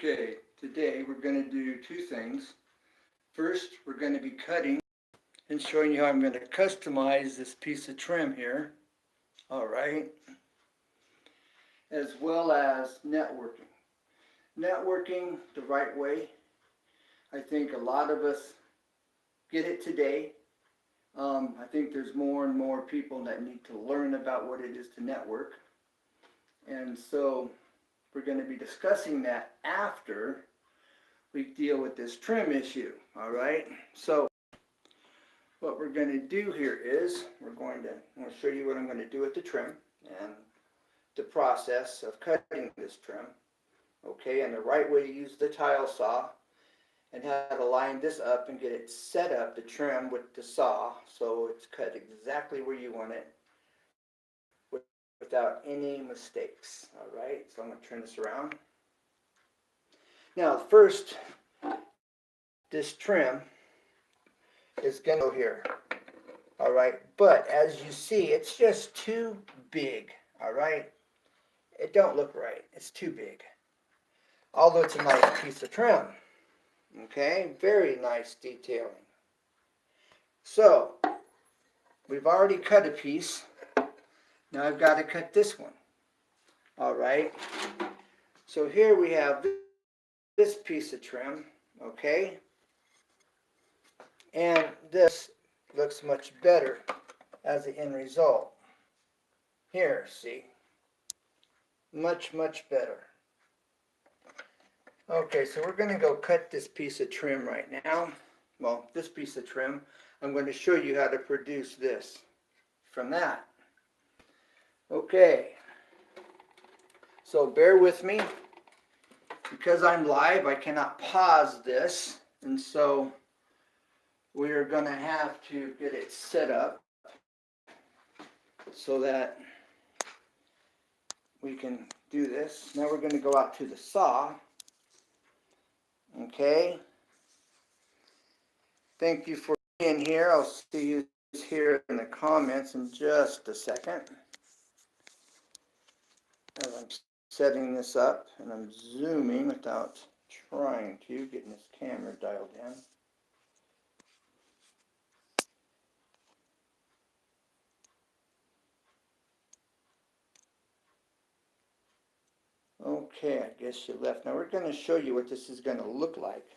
Okay, today we're going to do two things. First, we're going to be cutting and showing you how I'm going to customize this piece of trim here. All right. As well as networking. Networking the right way. I think a lot of us get it today. I think there's more and more people that need to learn about what it is to network. And so we're going to be discussing that after we deal with this trim issue. All right. So what we're going to do here is I'm going to show you what I'm going to do with the trim and the process of cutting this trim. Okay, and the right way to use the tile saw and how to line this up and get it set up, the trim with the saw, so it's cut exactly where you want it without any mistakes. All right, so I'm going to turn this around. Now first, this trim is going to go here. All right, but as you see, it's just too big. All right, it don't look right. It's too big. Although it's a nice piece of trim. Okay, very nice detailing. So, we've already cut a piece. Now I've got to cut this one. All right, so here we have this piece of trim. Okay, and this looks much better as the end result. Here, see? Much better. Okay, so we're going to go cut this piece of trim right now. Well, this piece of trim, I'm going to show you how to produce this from that. Okay, so bear with me. Because I'm live, I cannot pause this, and so we're going to have to get it set up so that we can do this. Now we're going to go out to the saw. Okay. Thank you for being here. I'll see you here in the comments in just a second. As I'm setting this up, and I'm zooming without trying to, getting this camera dialed in. Okay, I guess you left. Now we're going to show you what this is going to look like.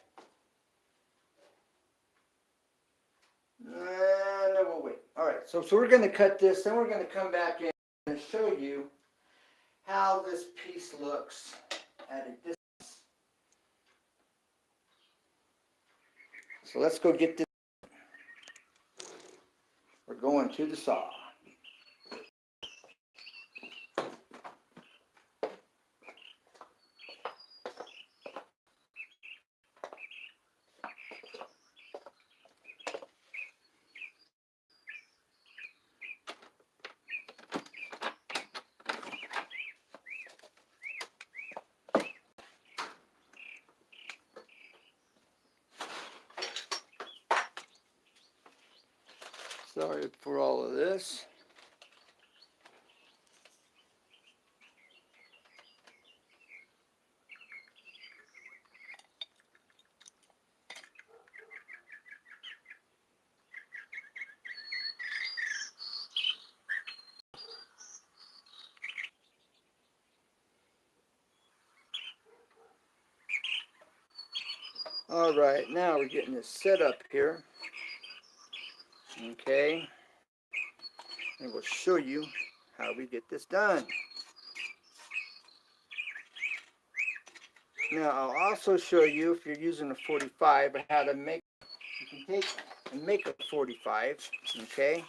No, we'll wait. All right, so we're going to cut this, then we're going to come back in and show you how this piece looks at a distance. So let's go get this. We're going to the saw. Sorry for all of this. All right, now we're getting this set up here. Okay, and we'll show you how we get this done. Now I'll also show you, if you're using a 45, how to make, you can take and make a 45, okay?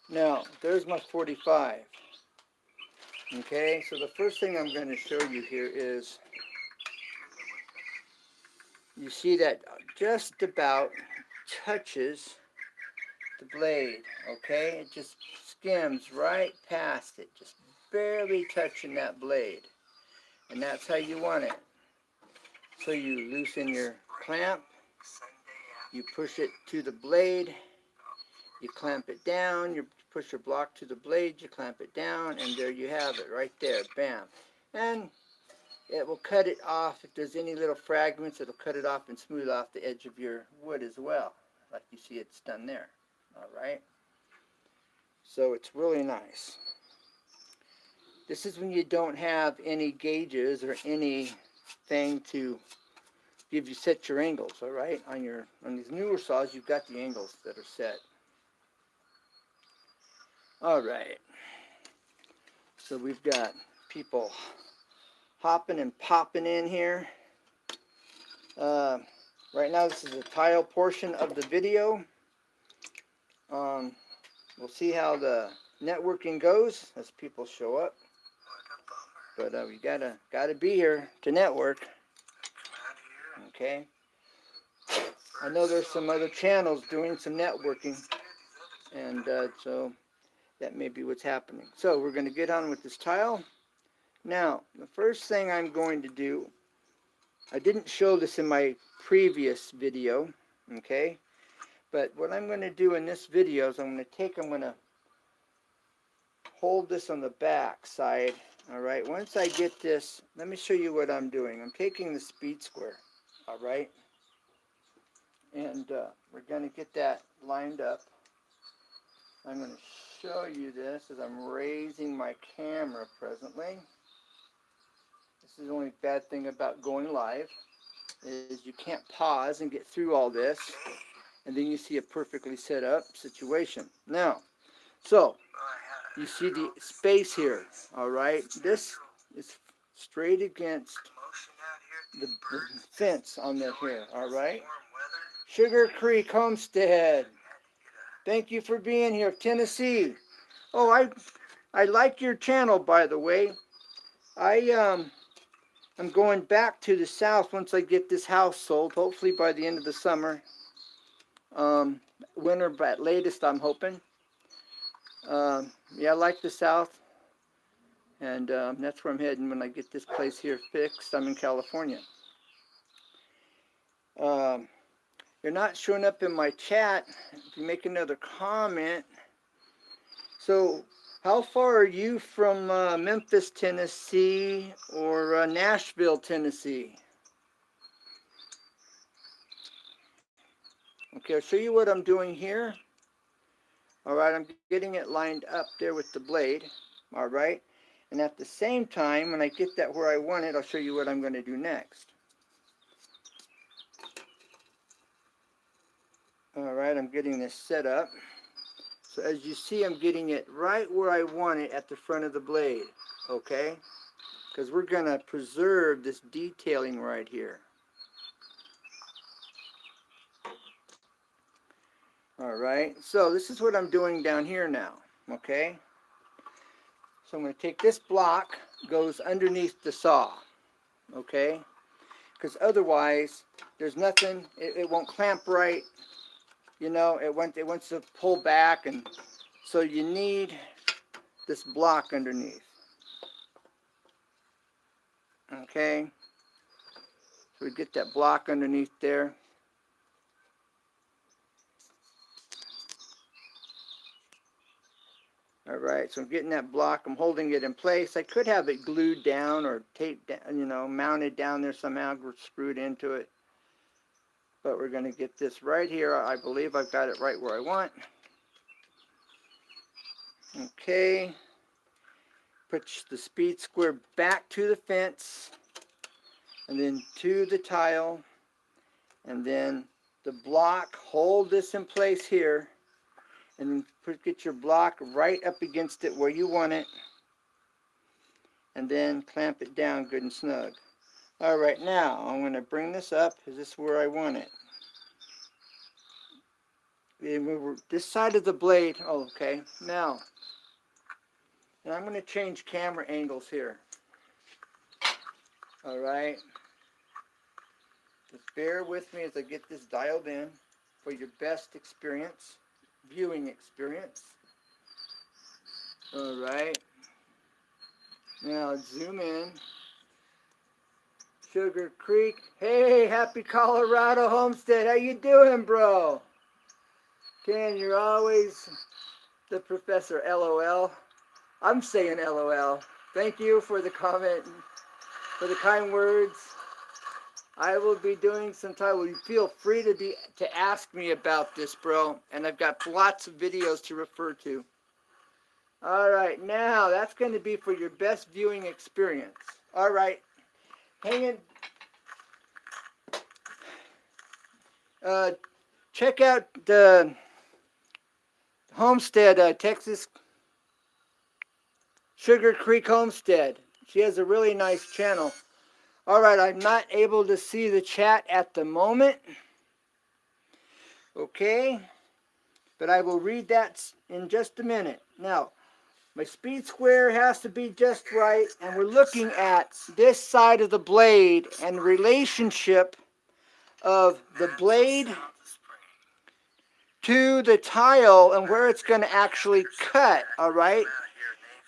Now, there's my 45. Okay, so the first thing I'm going to show you here is, you see that just about touches the blade, okay? It just skims right past it, just barely touching that blade. And that's how you want it. So you loosen your clamp, you push it to the blade, you clamp it down, you push your block to the blade, you clamp it down, and there you have it right there, bam. and it will cut it off. If there's any little fragments, it'll cut it off and smooth off the edge of your wood as well, like you see it's done there. All right, so it's really nice. This is when you don't have any gauges or anything to give you set your angles. All right, on these newer saws, you've got the angles that are set. All right, so we've got people hopping and popping in here. Right now, this is the tile portion of the video. We'll see how the networking goes as people show up. But we gotta be here to network. Okay. I know there's some other channels doing some networking, and so that may be what's happening. So we're going to get on with this tile. Now, the first thing I'm going to do, I didn't show this in my previous video, okay? But what I'm going to do in this video is I'm going to hold this on the back side. All right, once I get this, let me show you what I'm doing. I'm taking the speed square, all right? And we're going to get that lined up. I'm going to show you this as I'm raising my camera presently. This is the only bad thing about going live, is you can't pause and get through all this, and then you see a perfectly set up situation. Now, so you see the space here, all right? This is straight against the fence on that here, all right? Sugar Creek Homestead. Thank you for being here, Tennessee. Oh, I like your channel, by the way. I'm going back to the south once I get this house sold, hopefully by the end of the summer. Winter at latest, I'm hoping. Yeah, I like the south, and that's where I'm heading when I get this place here fixed. I'm in California. You're not showing up in my chat. If you make another comment. So, how far are you from Memphis, Tennessee, or Nashville, Tennessee? Okay, I'll show you what I'm doing here. All right, I'm getting it lined up there with the blade. All right, and at the same time, when I get that where I want it, I'll show you what I'm going to do next. All right, I'm getting this set up. So as you see, I'm getting it right where I want it at the front of the blade, okay? Because we're going to preserve this detailing right here. All right, so this is what I'm doing down here now, okay? So I'm going to take this block, goes underneath the saw, okay? Because otherwise, there's nothing, it won't clamp right. You know, it wants to pull back, and so you need this block underneath. Okay, so we get that block underneath there. All right, so I'm getting that block. I'm holding it in place. I could have it glued down or taped down, you know, mounted down there somehow, screwed into it. But we're going to get this right here. I believe I've got it right where I want. Okay. Put the speed square back to the fence, and then to the tile, and then the block. Hold this in place here, and then get your block right up against it where you want it, and then clamp it down good and snug. All right, now I'm going to bring this up. Is this where I want it? This side of the blade. Oh, okay. Now, and I'm going to change camera angles here. All right. Just bear with me as I get this dialed in for your best experience, viewing experience. All right. Now zoom in. Sugar Creek. Hey, happy Colorado Homestead. How you doing, bro? Ken, you're always the professor. LOL. I'm saying LOL. Thank you for the comment, for the kind words. I will be doing some time. Will you feel free to ask me about this, bro? And I've got lots of videos to refer to. All right, now that's going to be for your best viewing experience. All right, hang in. Check out the Homestead, Texas Sugar Creek Homestead. She has a really nice channel. All right, I'm not able to see the chat at the moment. Okay, but I will read that in just a minute. Now, my speed square has to be just right, and we're looking at this side of the blade and the relationship of the blade to the tile and where it's going to actually cut, all right?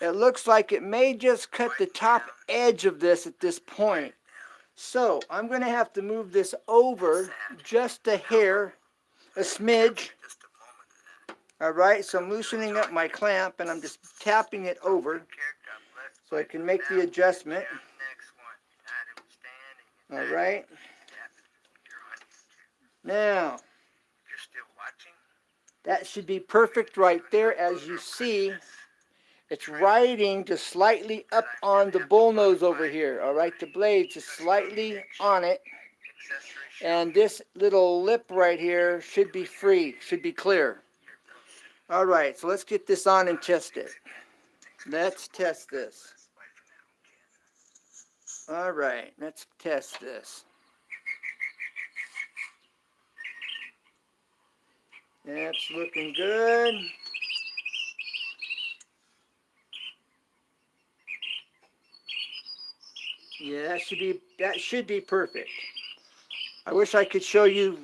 It looks like it may just cut the top edge of this at this point. So I'm going to have to move this over just a hair, a smidge. All right, so I'm loosening up my clamp and I'm just tapping it over so I can make the adjustment. All right. Now, that should be perfect right there. As you see, it's riding just slightly up on the bull nose over here. All right, the blade just slightly on it. And this little lip right here should be free, should be clear. All right, so let's get this on and test it. Let's test this. All right, let's test this. That's looking good. Yeah, that should be perfect. I wish I could show you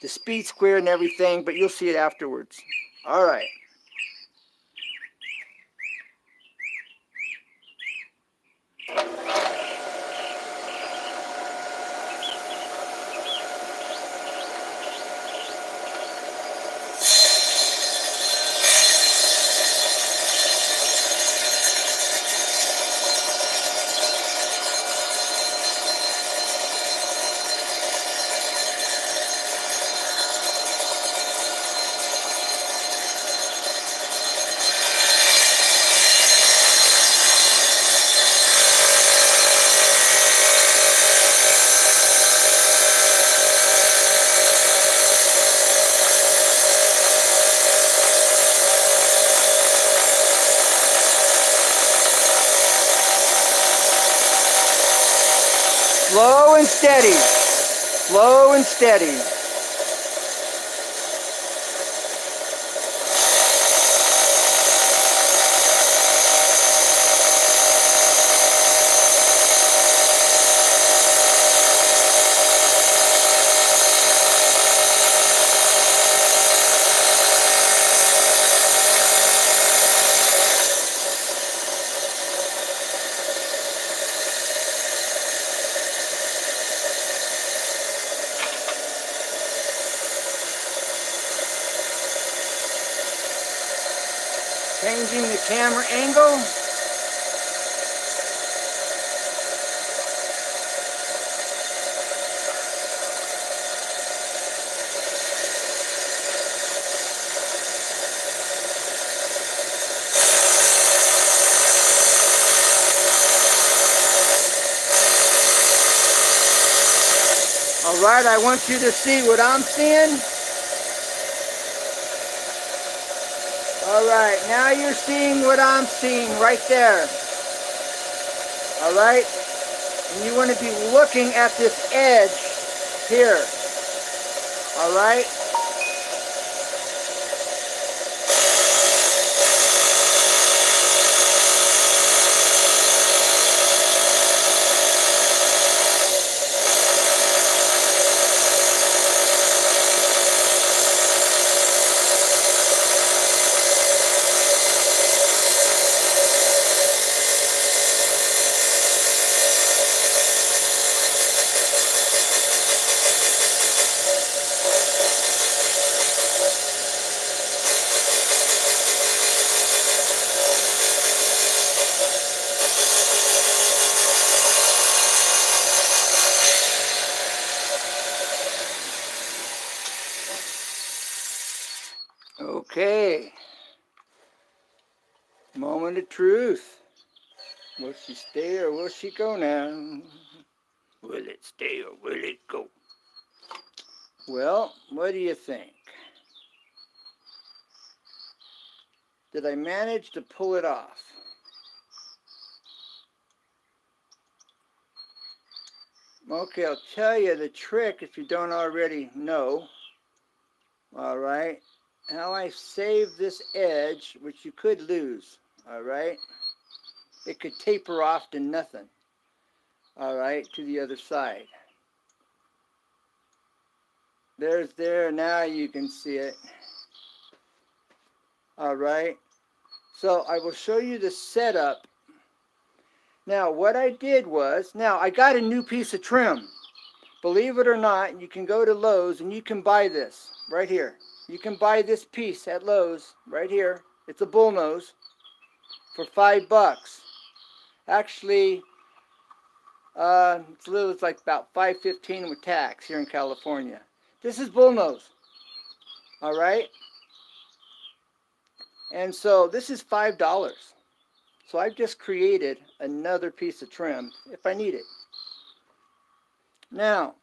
the speed square and everything, but you'll see it afterwards. All right. Slow and steady. Slow and steady. Changing the camera angle. All right, I want you to see what I'm seeing. All right, now you're seeing what I'm seeing right there. All right, and you want to be looking at this edge here. All right. truth. Will she stay or will she go now? Will it stay or will it go? Well, what do you think? Did I manage to pull it off? Okay, I'll tell you the trick if you don't already know. All right. How I save this edge, which you could lose. All right. It could taper off to nothing. All right, to the other side. There's there. Now you can see it. All right. So I will show you the setup. Now what I did was, now I got a new piece of trim. Believe it or not, you can go to Lowe's and you can buy this right here. You can buy this piece at Lowe's right here. It's a bullnose for $5. Actually, it's like about $5.15 with tax here in California. This is bullnose. All right. And so this is $5. So I've just created another piece of trim if I need it. Now,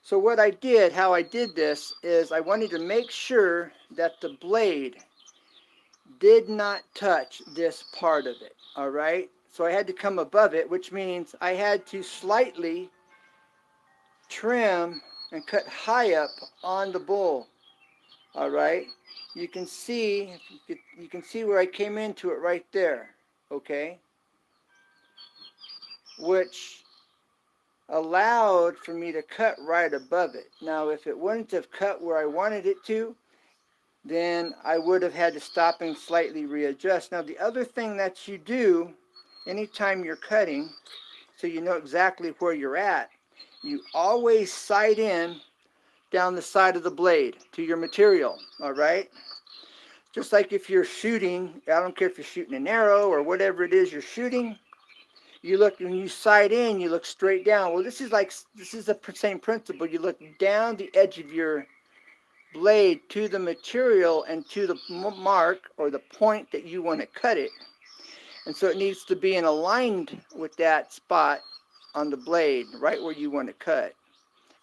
so what I did, how I did this, is I wanted to make sure that the blade did not touch this part of it. All right. So I had to come above it, which means I had to slightly trim and cut high up on the bull. All right. You can see where I came into it right there. Okay, which allowed for me to cut right above it. Now, if it wouldn't have cut where I wanted it to, then I would have had to stop and slightly readjust. Now, the other thing that you do anytime you're cutting, so you know exactly where you're at, you always sight in down the side of the blade to your material, all right? Just like if you're shooting, I don't care if you're shooting an arrow or whatever it is you're shooting, you look, when you sight in, you look straight down. Well, this is the same principle. You look down the edge of your blade to the material and to the mark or the point that you want to cut it. And so it needs to be aligned with that spot on the blade, right where you want to cut.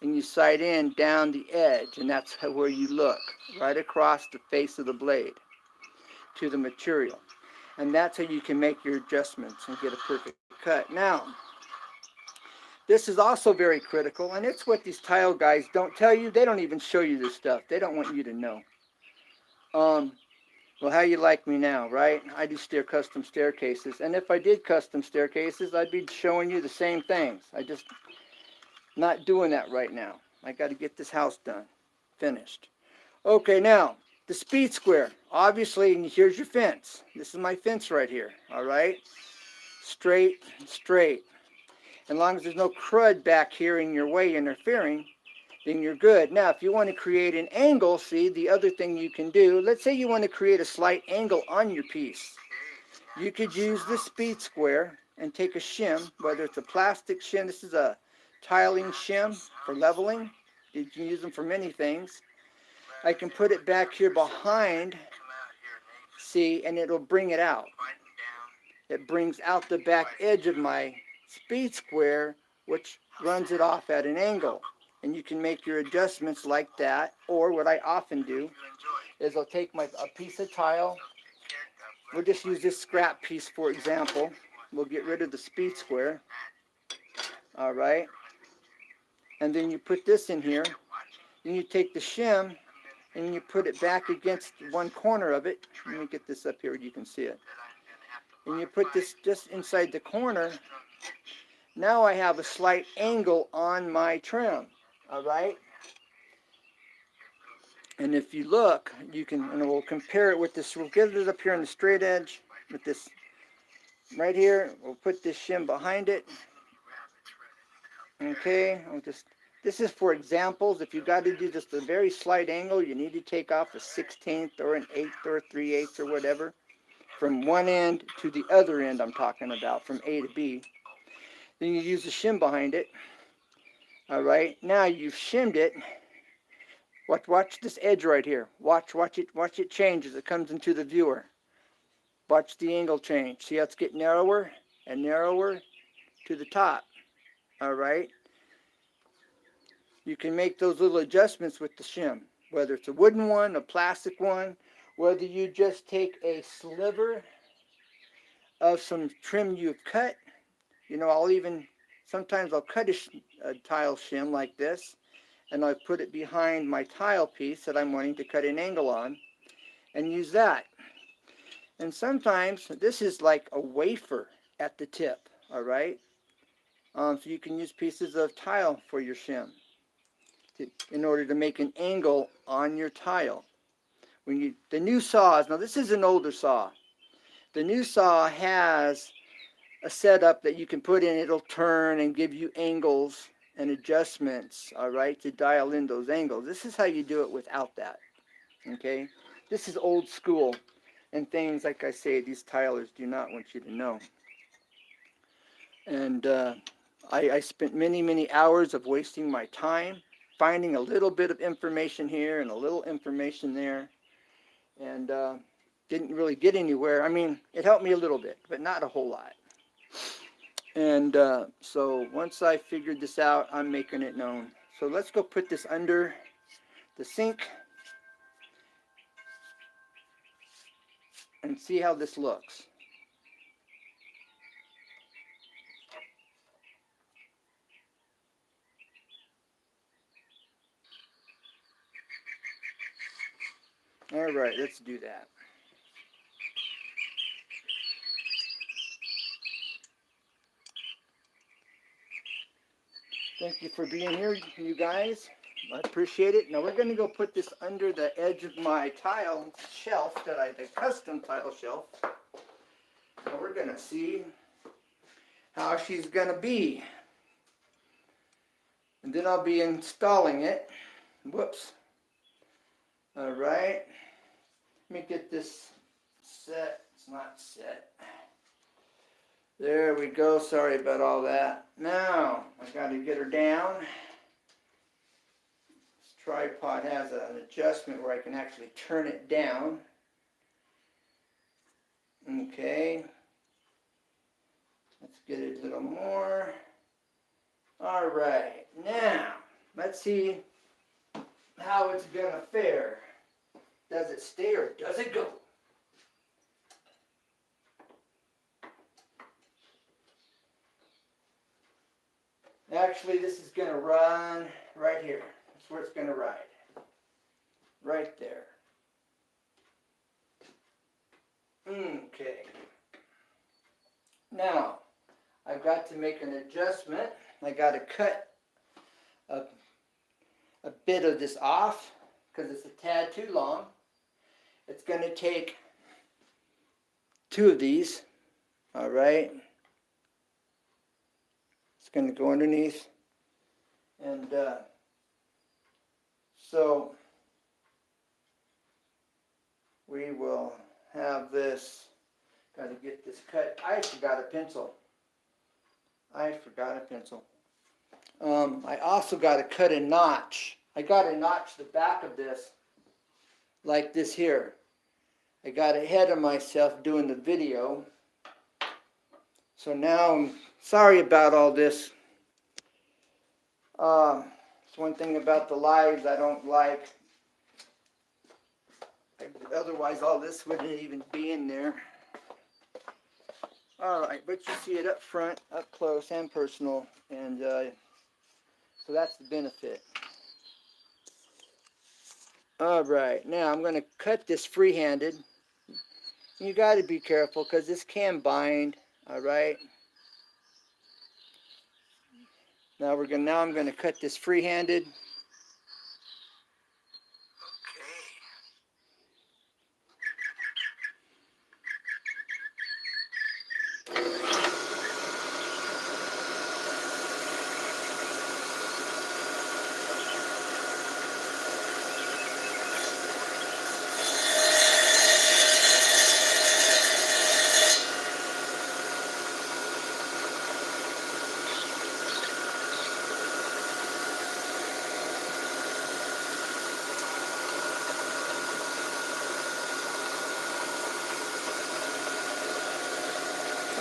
And you sight in down the edge, and that's where you look, right across the face of the blade to the material. And that's how you can make your adjustments and get a perfect cut. Now, this is also very critical, and it's what these tile guys don't tell you. They don't even show you this stuff. They don't want you to know. Well, how you like me now, right? I do custom staircases, and if I did custom staircases, I'd be showing you the same things. I just not doing that right now. I got to get this house done, finished. Okay, now the speed square. Obviously, and here's your fence. This is my fence right here. All right, straight, straight. As long as there's no crud back here in your way interfering, then you're good. Now, if you want to create an angle, see the other thing you can do. Let's say you want to create a slight angle on your piece. You could use the speed square and take a shim, whether it's a plastic shim. This is a tiling shim for leveling. You can use them for many things. I can put it back here behind, see, and it'll bring it out. It brings out the back edge of my speed square, which runs it off at an angle. And you can make your adjustments like that. Or what I often do is I'll take a piece of tile. We'll just use this scrap piece for example. We'll get rid of the speed square. All right. And then you put this in here. Then you take the shim and you put it back against one corner of it. Let me get this up here where you can see it. And you put this just inside the corner. Now I have a slight angle on my trim. All right. And if you look, you can, and we'll compare it with this. We'll get it up here on the straight edge with this right here. We'll put this shim behind it. Okay. This is for examples. If you've got to do just a very slight angle, you need to take off a 1/16 or an 1/8 or a 3/8 or whatever from one end to the other end. I'm talking about from A to B. Then you use the shim behind it. All right. Now you've shimmed it. Watch this edge right here. Watch it change as it comes into the viewer. Watch the angle change. See how it's getting narrower and narrower to the top. All right. You can make those little adjustments with the shim, whether it's a wooden one, a plastic one, whether you just take a sliver of some trim you've cut. You know, sometimes I'll cut a tile shim like this, and I put it behind my tile piece that I'm wanting to cut an angle on, and use that. And sometimes this is like a wafer at the tip, all right? So you can use pieces of tile for your shim in order to make an angle on your tile. The new saws, now this is an older saw. The new saw has a setup that you can put in, it'll turn and give you angles and adjustments, all right, to dial in those angles. This is how you do it without that, okay? This is old school, and things, like I say, these tilers do not want you to know. And I spent many, many hours of wasting my time finding a little bit of information here and a little information there, and didn't really get anywhere. I mean, it helped me a little bit, but not a whole lot. And so once I figured this out, I'm making it known. So let's go put this under the sink and see how this looks. All right, let's do that. Thank you for being here, you guys. I appreciate it. Now we're going to go put this under the edge of my tile shelf, the custom tile shelf. And we're going to see how she's going to be. And then I'll be installing it. Whoops. All right. Let me get this set. It's not set. There we go. Sorry about all that. Now, I got to get her down. This tripod has an adjustment where I can actually turn it down. Okay. Let's get it a little more. All right. Now, let's see how it's going to fare. Does it stay or does it go? Actually, this is going to run right here. That's where it's going to ride. Right there. Okay. Now, I've got to make an adjustment. I got to cut a bit of this off because it's a tad too long. It's going to take 2 of these. All right. It's going to go underneath, and so we will have this. Got to get this cut. I forgot a pencil. I also got to cut a notch. I got to notch the back of this like this here. I got ahead of myself doing the video. So now I'm sorry about all this. It's one thing about the lives I don't like. Otherwise all this wouldn't even be in there. Alright, but you see it up front, up close and personal, and so that's the benefit. Alright, now I'm going to cut this free-handed. You got to be careful because this can bind. Alright. Now I'm going to cut this free-handed.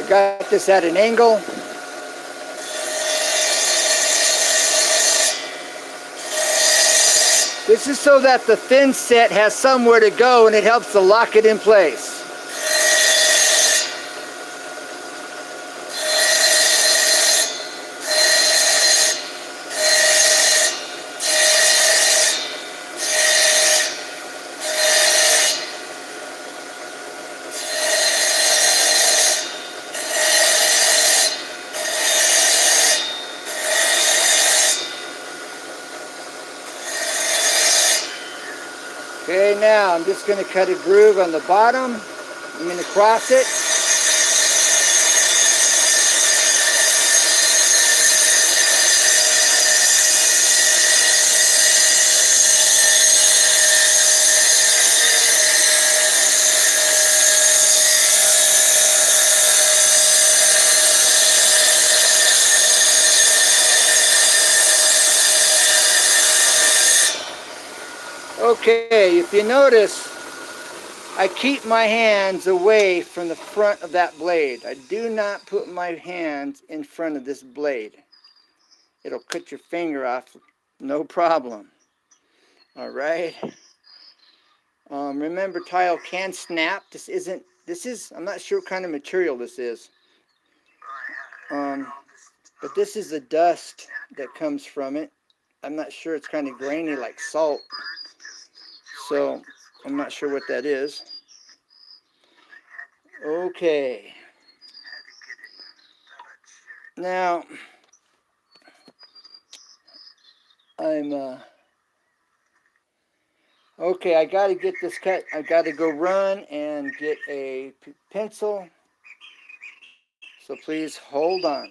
got this at an angle. This is so that the thin set has somewhere to go and it helps to lock it in place. Okay, now I'm just going to cut a groove on the bottom. I'm going to cross it. Okay, if you notice, I keep my hands away from the front of that blade. I do not put my hands in front of this blade. It'll cut your finger off, no problem. All right. Remember, tile can snap. I'm not sure what kind of material this is. But this is the dust that comes from it. I'm not sure, it's kind of grainy like salt. So, I'm not sure what that is. Okay. Now, okay, I got to get this cut. I got to go run and get a pencil. So please hold on.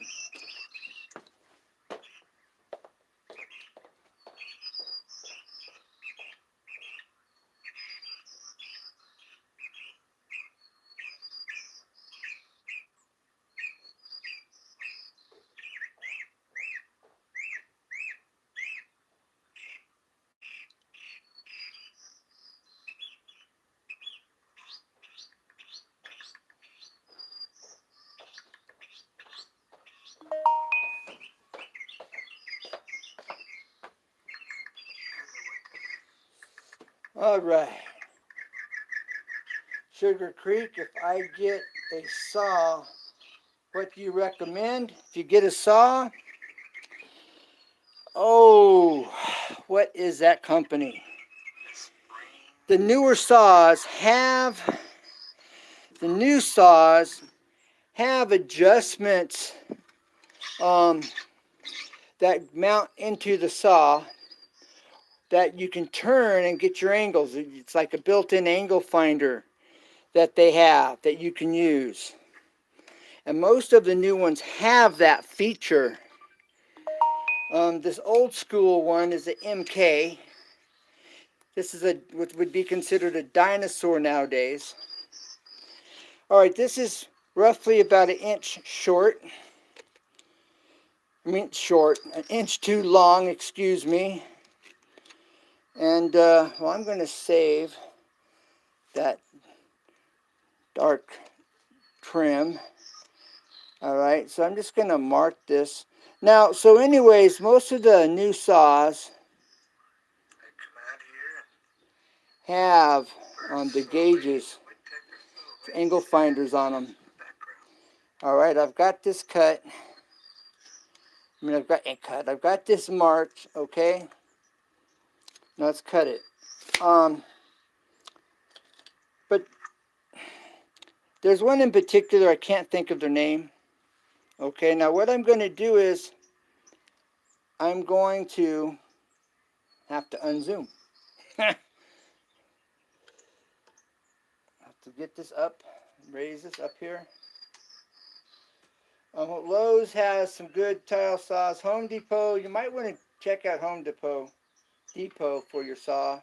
All right. Sugar Creek, if I get a saw, what do you recommend? If you get a saw, oh, what is that company? The newer saws have, the new saws have adjustments that mount into the saw that you can turn and get your angles. It's like a built-in angle finder that they have that you can use. And most of the new ones have that feature. This old school one is the MK. This is what would be considered a dinosaur nowadays. All right, this is roughly about an inch short. An inch too long, excuse me. And, well, I'm going to save that dark trim. All right, so I'm just going to mark this. Now, so anyways, most of the new saws have the gauges, angle finders on them. All right, I've got this cut. I've got this marked, okay? Now let's cut it. But there's one in particular, I can't think of their name. Okay, now what I'm going to do is I'm going to have to unzoom. Have to get this up, raise this up here. Lowe's has some good tile saws. Home Depot, you might want to check out Home Depot for your saw.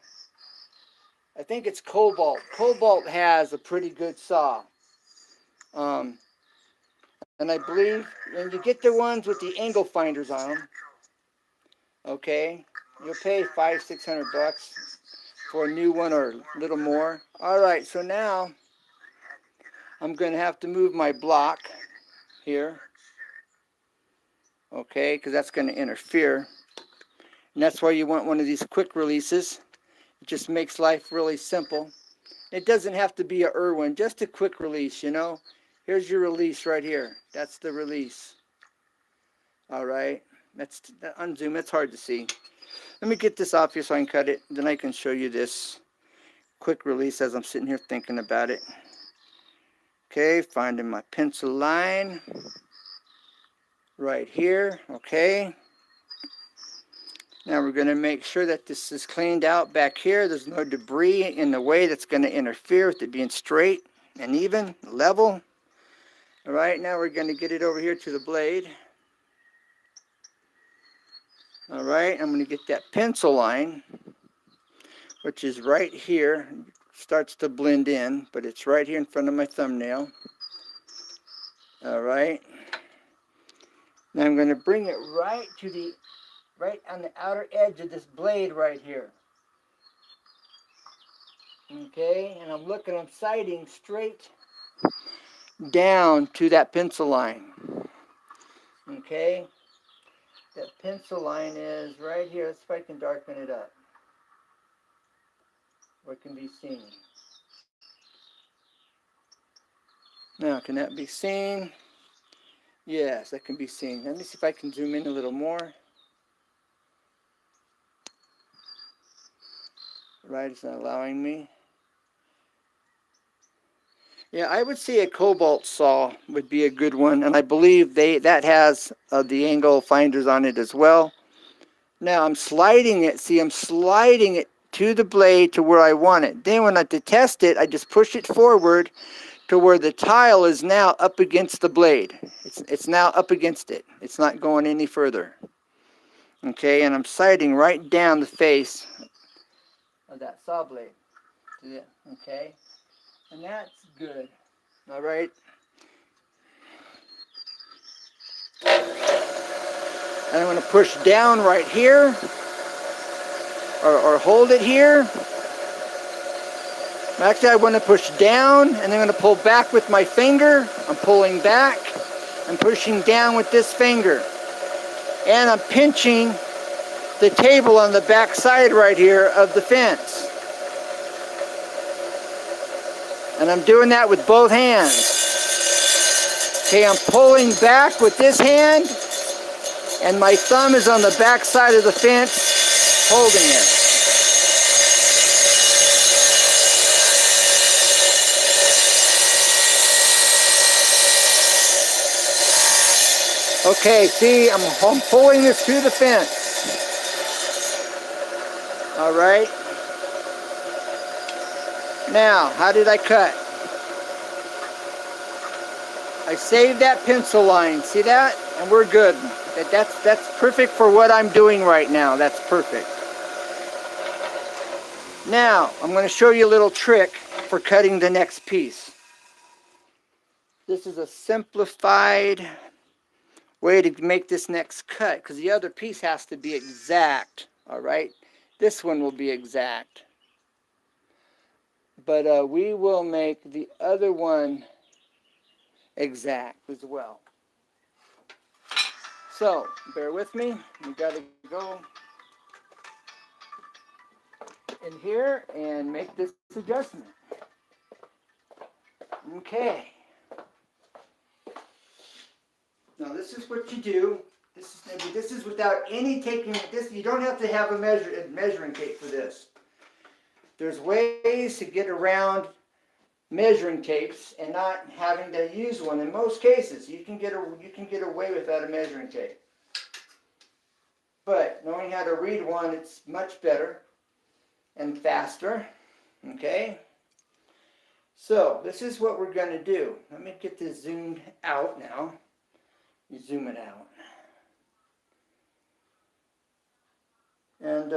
I think it's Cobalt. Cobalt has a pretty good saw. And I believe when you get the ones with the angle finders on them, okay, you'll pay $500-600 for a new one or a little more. All right, so now I'm going to have to move my block. here. Okay, because that's going to interfere. And that's why you want one of these quick releases. It just makes life really simple. It doesn't have to be a Irwin, just a quick release, you know. Here's your release right here. That's the release. All right. That's unzoom. It's hard to see. Let me get this off here so I can cut it. Then I can show you this quick release as I'm sitting here thinking about it. Okay, finding my pencil line right here. Okay. Now we're going to make sure that this is cleaned out back here. There's no debris in the way that's going to interfere with it being straight and even, level. All right, now we're going to get it over here to the blade. All right, I'm going to get that pencil line, which is right here. Starts to blend in, but it's right here in front of my thumbnail. All right. Now I'm going to bring it right on the outer edge of this blade right here. Okay, and I'm sighting straight down to that pencil line. Okay, that pencil line is right here. Let's see if I can darken it up where it can be seen. Now, can that be seen? Yes, that can be seen. Let me see if I can zoom in a little more. Right, it's not allowing me. Yeah, I would say a cobalt saw would be a good one, and I believe that has the angle finders on it as well. Now I'm sliding it. See, I'm sliding it to the blade to where I want it. Then when I test it, I just push it forward to where the tile is now up against the blade. It's now up against it. It's not going any further. Okay, and I'm sighting right down the face of that saw blade. Okay, and that's good. All right. And I'm going to push down right here, or hold it here. Actually, I want to push down, and I'm going to pull back with my finger. I'm pulling back and pushing down with this finger. And I'm pinching the table on the back side right here of the fence. And I'm doing that with both hands. Okay, I'm pulling back with this hand, and my thumb is on the back side of the fence, holding it. Okay, see, I'm pulling this to the fence. All right. Now, how did I cut? I saved that pencil line. See that? And we're good. That's perfect for what I'm doing right now. That's perfect. Now, I'm going to show you a little trick for cutting the next piece. This is a simplified way to make this next cut, because the other piece has to be exact. All right? This one will be exact. But we will make the other one exact as well. So, bear with me. We got to go in here and make this adjustment. Okay. Now this is what you do. This is without any taking this. You don't have to have a measuring tape for this. There's ways to get around measuring tapes and not having to use one. In most cases, you can get away without a measuring tape. But knowing how to read one, it's much better and faster. Okay? So, this is what we're going to do. Let me get this zoomed out now. You zoom it out. And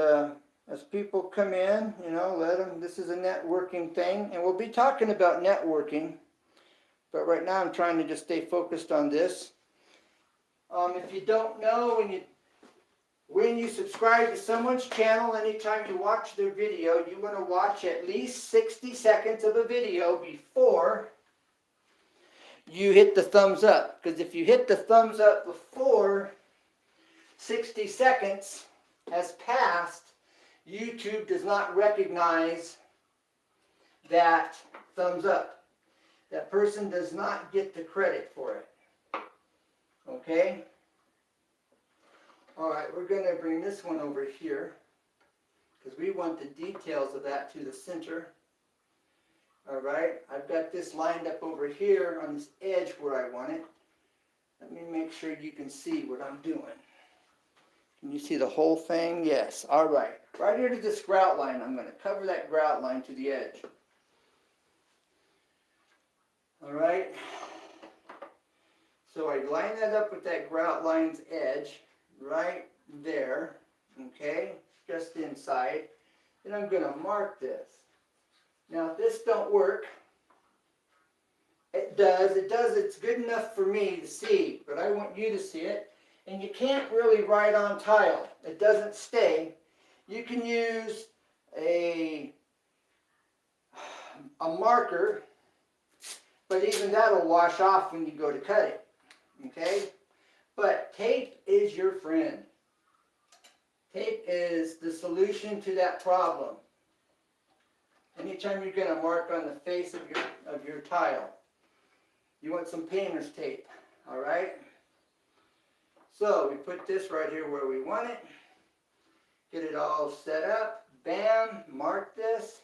as people come in, you know, let them, this is a networking thing. And we'll be talking about networking. But right now I'm trying to just stay focused on this. If you don't know, when you subscribe to someone's channel, anytime you watch their video, you want to watch at least 60 seconds of a video before you hit the thumbs up. Because if you hit the thumbs up before 60 seconds has passed, YouTube does not recognize that thumbs up. That person does not get the credit for it. Okay? Alright, we're going to bring this one over here because we want the details of that to the center. Alright, I've got this lined up over here on this edge where I want it. Let me make sure you can see what I'm doing. Can you see the whole thing? Yes. Alright, right here to this grout line. I'm going to cover that grout line to the edge. Alright, so I line that up with that grout line's edge right there, okay, just inside. Then I'm going to mark this. Now if this don't work, it does, it's good enough for me to see, but I want you to see it. And you can't really write on tile, it doesn't stay. You can use a marker, but even that'll wash off when you go to cut it, okay? But tape is your friend. Tape is the solution to that problem. Anytime you're going to mark on the face of your tile, you want some painter's tape, all right? So we put this right here where we want it. Get it all set up. Bam, mark this.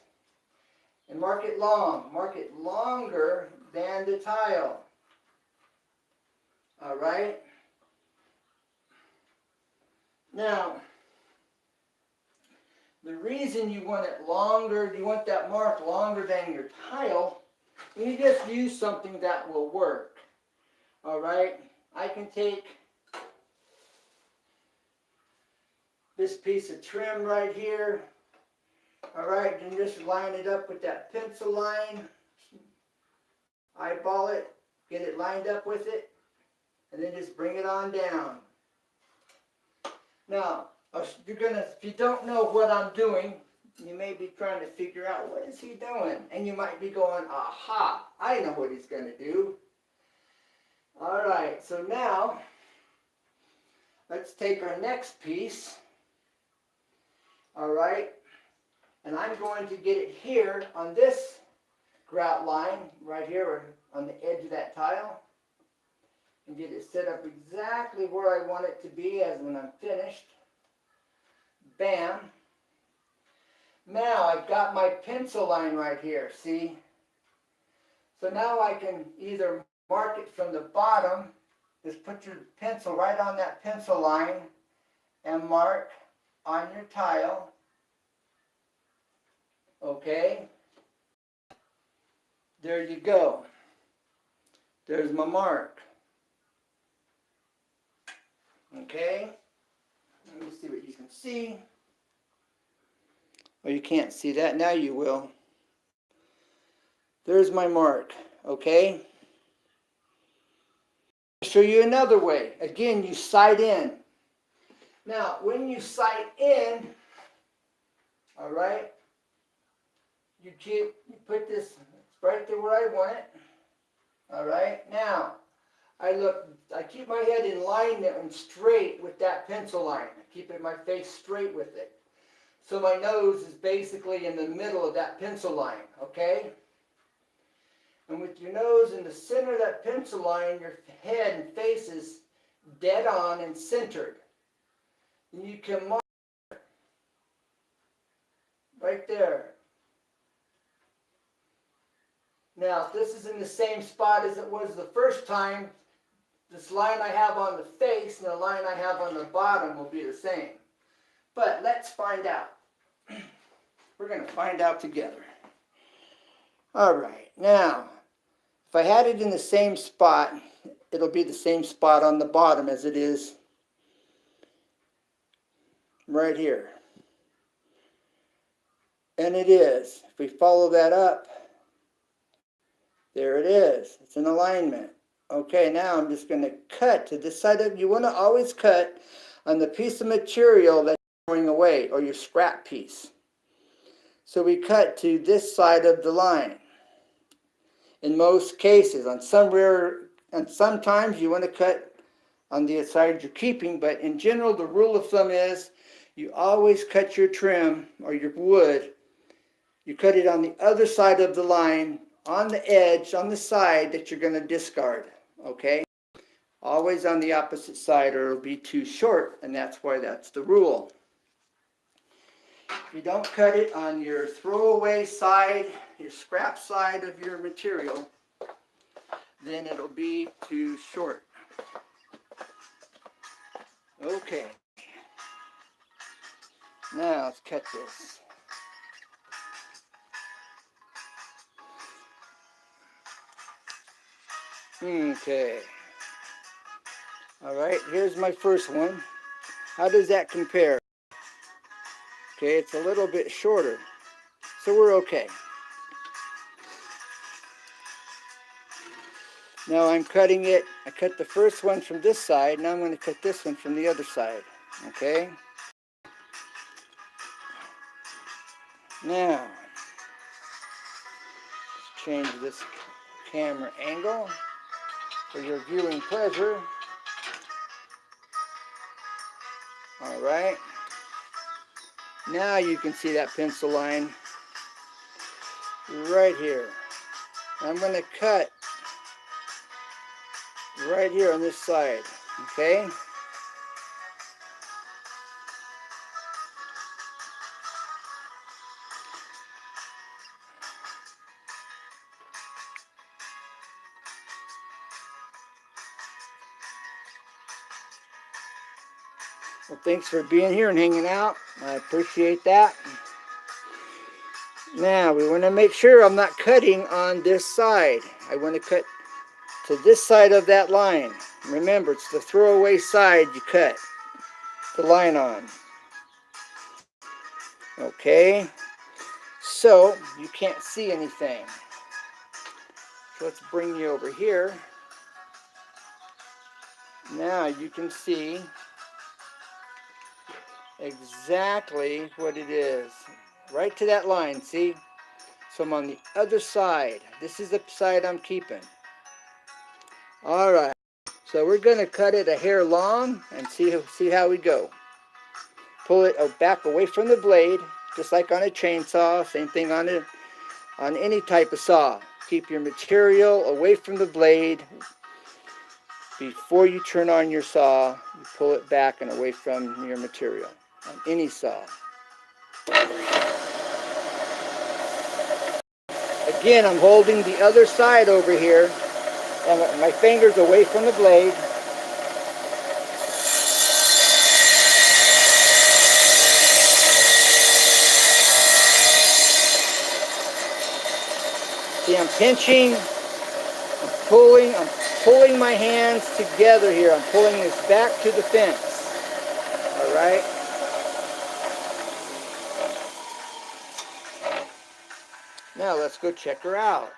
And mark it long. Mark it longer than the tile. All right? Now, the reason you want it longer, you want that mark longer than your tile, you just use something that will work. All right? I can take this piece of trim right here. All right, and just line it up with that pencil line. Eyeball it, get it lined up with it, and then just bring it on down. Now, if you don't know what I'm doing, you may be trying to figure out what is he doing, and you might be going, aha, I know what he's going to do. All right, so now let's take our next piece. All right, and I'm going to get it here on this grout line right here on the edge of that tile and get it set up exactly where I want it to be as when I'm finished. Bam. Now I've got my pencil line right here, see? So now I can either mark it from the bottom, just put your pencil right on that pencil line and mark on your tile. Okay? There you go. There's my mark. Okay? Let me see what you can see. Well, you can't see that. Now you will. There's my mark. Okay? I'll show you another way. Again, you sight in. Now, when you sight in, all right, you put this right there where I want it. All right. Now, I keep my head in line and straight with that pencil line. I keep my face straight with it. So my nose is basically in the middle of that pencil line, okay? And with your nose in the center of that pencil line, your head and face is dead on and centered. And you can mark right there. Now, if this is in the same spot as it was the first time, this line I have on the face and the line I have on the bottom will be the same. But let's find out. We're going to find out together. All right. Now, if I had it in the same spot, it'll be the same spot on the bottom as it is right here. And it is. If we follow that up, there it is. It's in alignment. Okay, now I'm just going to cut to this side of, you want to always cut on the piece of material that's going away, or your scrap piece. So we cut to this side of the line. in most cases. On some rare, and sometimes you want to cut on the side you're keeping, but in general, the rule of thumb is you always cut your trim or your wood, you cut it on the other side of the line, on the edge, on the side that you're going to discard, okay? Always on the opposite side or it'll be too short, and that's why that's the rule. If you don't cut it on your throwaway side, your scrap side of your material, then it'll be too short. Okay. Now let's cut this. Okay. All right, here's my first one. How does that compare? Okay, it's a little bit shorter, so we're okay. Now I'm cutting it. I cut the first one from this side. Now I'm going to cut this one from the other side. Okay. Now, let's change this camera angle for your viewing pleasure. All right. Now you can see that pencil line right here. I'm going to cut right here on this side. Okay. Well, thanks for being here and hanging out. I appreciate that. Now, we want to make sure I'm not cutting on this side. I want to cut to this side of that line. Remember, it's the throwaway side you cut the line on. Okay? So, you can't see anything. So let's bring you over here. Now you can see exactly what it is. Right to that line, see? So I'm on the other side. This is the side I'm keeping. Alright, so we're going to cut it a hair long and see how we go. Pull it back away from the blade, just like on a chainsaw. Same thing on any type of saw. Keep your material away from the blade. Before you turn on your saw, you pull it back and away from your material on any saw. Again, I'm holding the other side over here and my fingers away from the blade. See, I'm pinching, I'm pulling my hands together here. I'm pulling this back to the fence. All right? Now let's go check her out.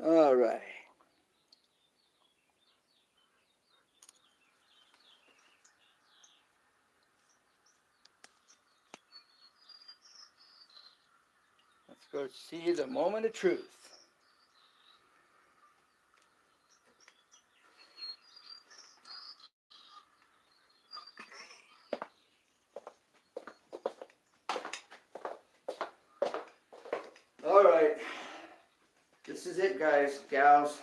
All right. Let's go see the moment of truth. All right. This is it, guys, gals.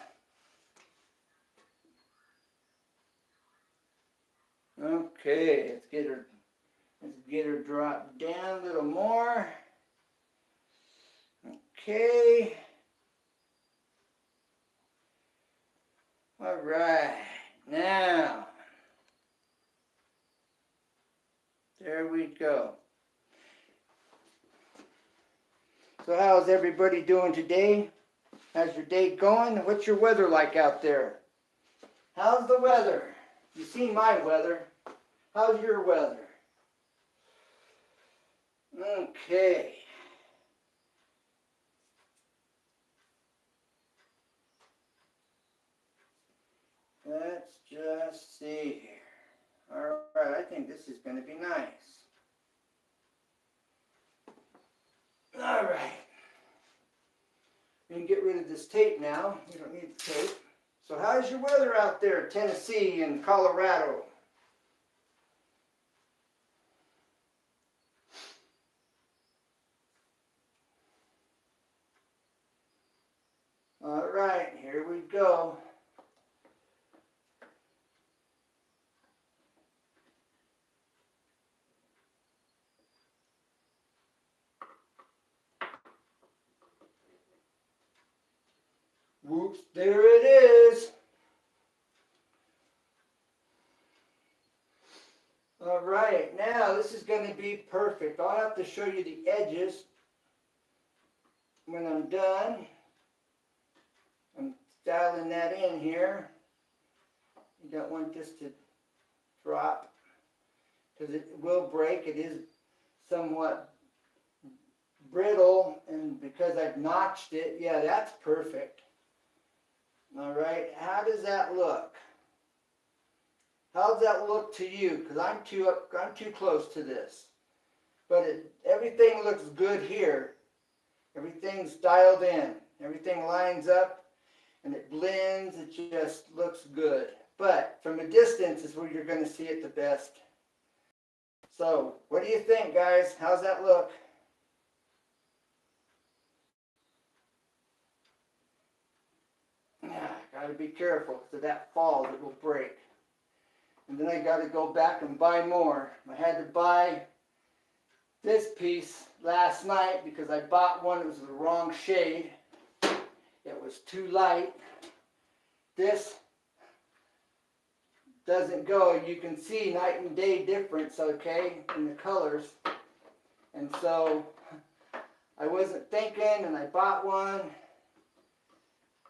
Okay, let's get her dropped down a little more. Okay. All right. Now, there we go. So how's everybody doing today? How's your day going? What's your weather like out there? How's the weather? You've seen my weather. How's your weather? Okay. Let's just All right. We can get rid of this tape now. We don't need the tape. So how's your weather out there, Tennessee and Colorado? All right, here we go. Whoops, there it is. All right, now this is going to be perfect. I'll have to show you the edges when I'm done. I'm dialing that in here. You don't want this to drop because it will break. It is somewhat brittle, and because I've notched it, yeah, that's perfect. All right, how does that look? How does that look to you? Because I'm too close to this. But everything looks good here. Everything's dialed in. Everything lines up and it blends. It just looks good. But from a distance is where you're going to see it the best. So, what do you think, guys? How's that look? Gotta be careful, so that falls, it will break. And then I gotta go back and buy more. I had to buy this piece last night because I bought one that was the wrong shade. It was too light. This doesn't go. You can see night and day difference, okay, in the colors. And so I wasn't thinking, and I bought one,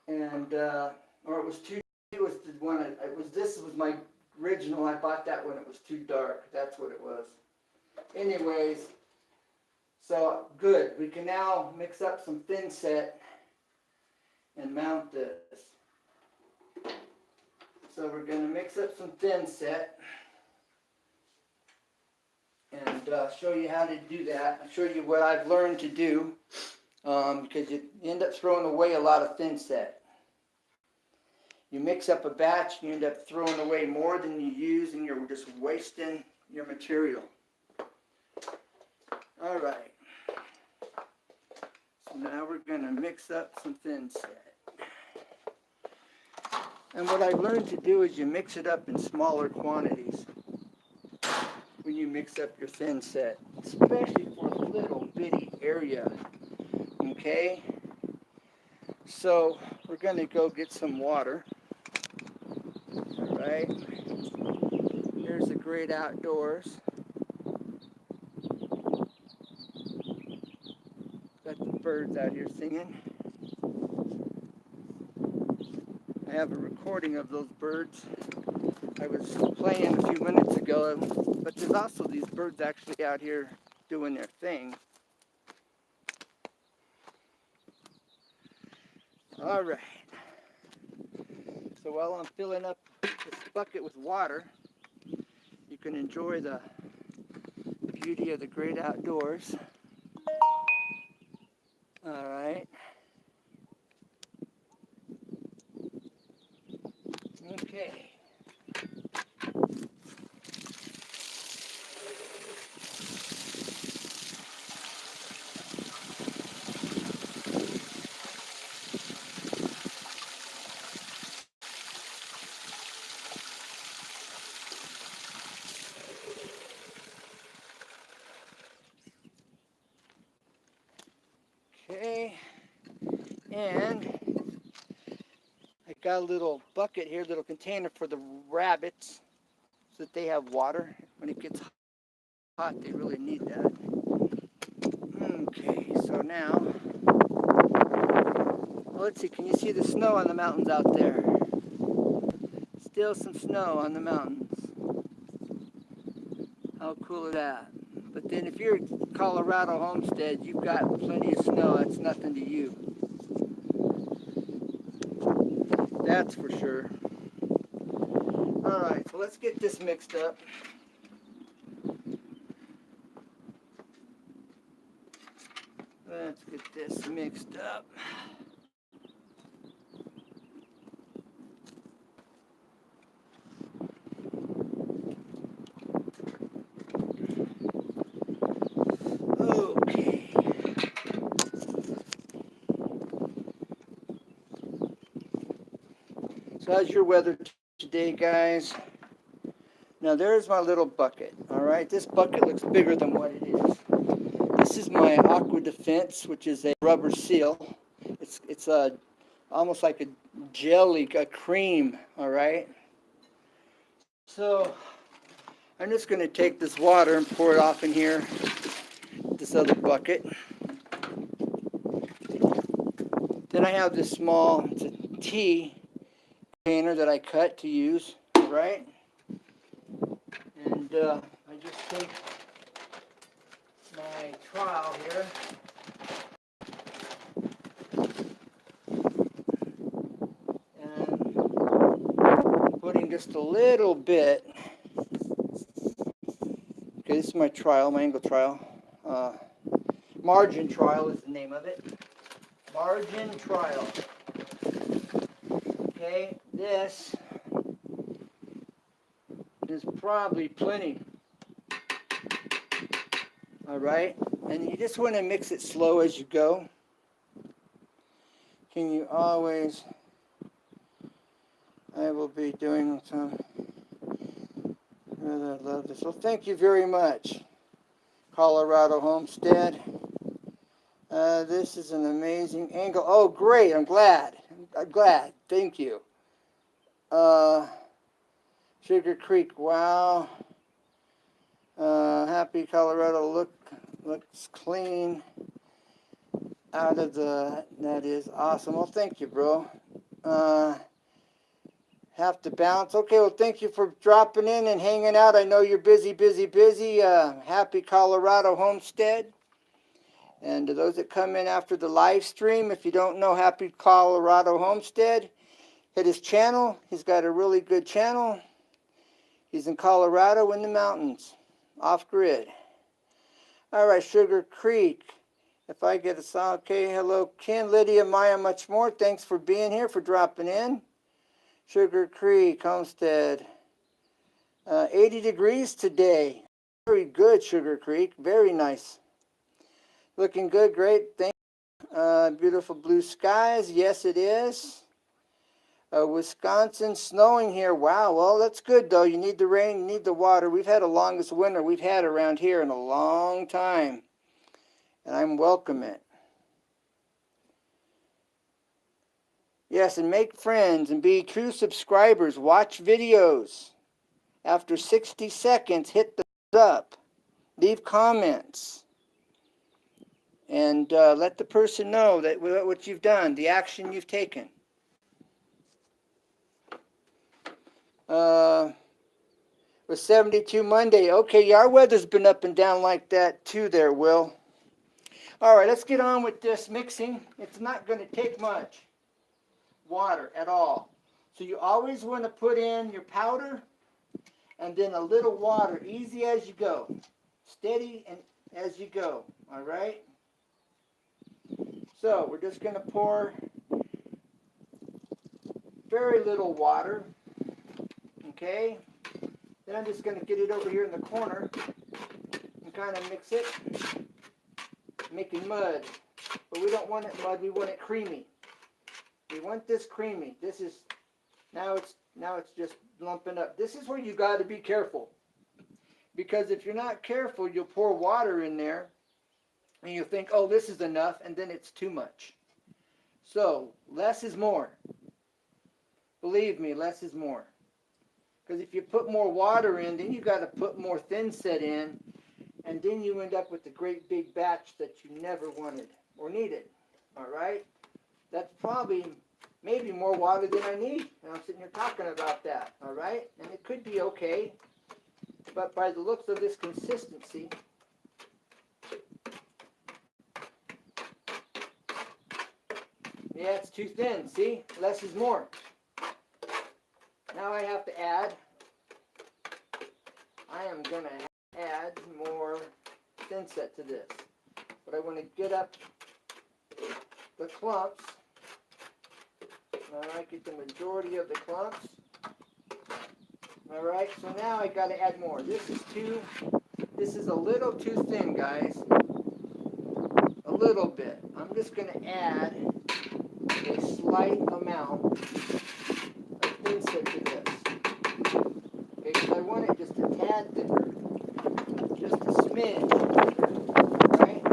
and or it was too. It was the one. This was my original. I bought that when it was too dark. That's what it was. Anyways, so good. We can now mix up some thin set and mount this. So we're going to mix up some thin set and show you how to do that. I'll show you what I've learned to do because you end up throwing away a lot of thin set. You mix up a batch, you end up throwing away more than you use, and you're just wasting your material. All right. So now we're going to mix up some thin set. And what I've learned to do is you mix it up in smaller quantities when you mix up your thin set, especially for a little bitty area. Okay? So we're going to go get some water. All right. Here's the great outdoors. Got the birds out here singing. I have a recording of those birds. I was playing a few minutes ago, but there's also these birds actually out here doing their thing. All right. So while I'm filling up this bucket with water, you can enjoy the beauty of the great outdoors. All right. Okay. Okay, and I got a little bucket here, little container for the rabbits so that they have water. When it gets hot, they really need that. Okay, so now, well, let's see, can you see the snow on the mountains out there? Still some snow on the mountains. How cool is that? But then if you're at Colorado Homestead, you've got plenty of snow. That's nothing to you. That's for sure. All right, so let's get this mixed up. Let's get this mixed up. Okay. So how's your weather today, guys? Now there's my little bucket, all right? This bucket looks bigger than what it is. This is my Aqua Defense, which is a rubber seal. It's almost like a jelly, a cream, all right? So I'm just going to take this water and pour it off in here, this other bucket. Then I have this small, it's a tea container that I cut to use, all right? And I just take my trowel here. And putting just a little bit. Okay, this is my trial, my angle trial. Margin trial is the name of it. Margin trial. Okay, this is probably plenty. All right, and you just want to mix it slow as you go. Can you always, I will be doing some, really love this. Well, thank you very much, Colorado Homestead. This is an amazing angle. Oh, great, I'm glad. Thank you. Sugar Creek, wow. Happy Colorado, looks clean out of the, that is awesome. Well, thank you, bro. Have to bounce. Okay, well, thank you for dropping in and hanging out. I know you're busy. Happy Colorado Homestead. And to those that come in after the live stream, if you don't know Happy Colorado Homestead, hit his channel. He's got a really good channel. He's in Colorado in the mountains, off grid. All right, Sugar Creek. If I get a song, okay, hello, Ken, Lydia, Maya, much more. Thanks for being here, for dropping in. Sugar Creek, Homestead. 80 degrees today. Very good, Sugar Creek. Very nice. Looking good, great. Thank you. Beautiful blue skies. Yes, it is. Wisconsin, snowing here. Wow, well, that's good, though. You need the rain, you need the water. We've had the longest winter we've had around here in a long time. And I'm welcome it. Yes, and make friends and be true subscribers. Watch videos. After 60 seconds, hit the thumbs up. Leave comments. And let the person know that what you've done, the action you've taken. With 72 Monday. Okay, our weather's been up and down like that too there, Will. All right, let's get on with this mixing. It's not going to take much water at all. So you always want to put in your powder and then a little water, easy as you go. Steady and as you go, all right? So we're just going to pour very little water, okay? Then I'm just going to get it over here in the corner and kind of mix it, making mud. But we don't want it mud, we want it creamy. We want this creamy. This is, now it's just lumping up. This is where you got to be careful. Because if you're not careful, you'll pour water in there and you'll think, oh, this is enough, and then it's too much. So, less is more. Believe me, less is more. Because if you put more water in, then you got to put more thin set in, and then you end up with a great big batch that you never wanted or needed. All right? That's probably maybe more water than I need. And I'm sitting here talking about that. All right? And it could be okay. But by the looks of this consistency, yeah, it's too thin. See? Less is more. Now I have to add, I am going to add more thin set to this. but I want to get up the clumps. Alright, get the majority of the clumps. Alright, so now I got to add more. This is a little too thin, guys. A little bit. I'm just going to add a slight amount of thinset to this. Okay, because I want it just a tad thicker. Just a smidge thicker. Alright?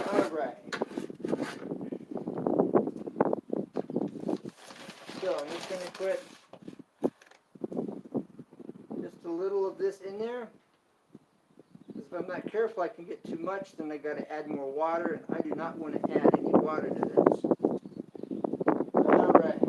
Alright. So I'm just going to put just a little of this in there. Because if I'm not careful, I can get too much, then I got to add more water, and I do not want to add any water to this. Alright.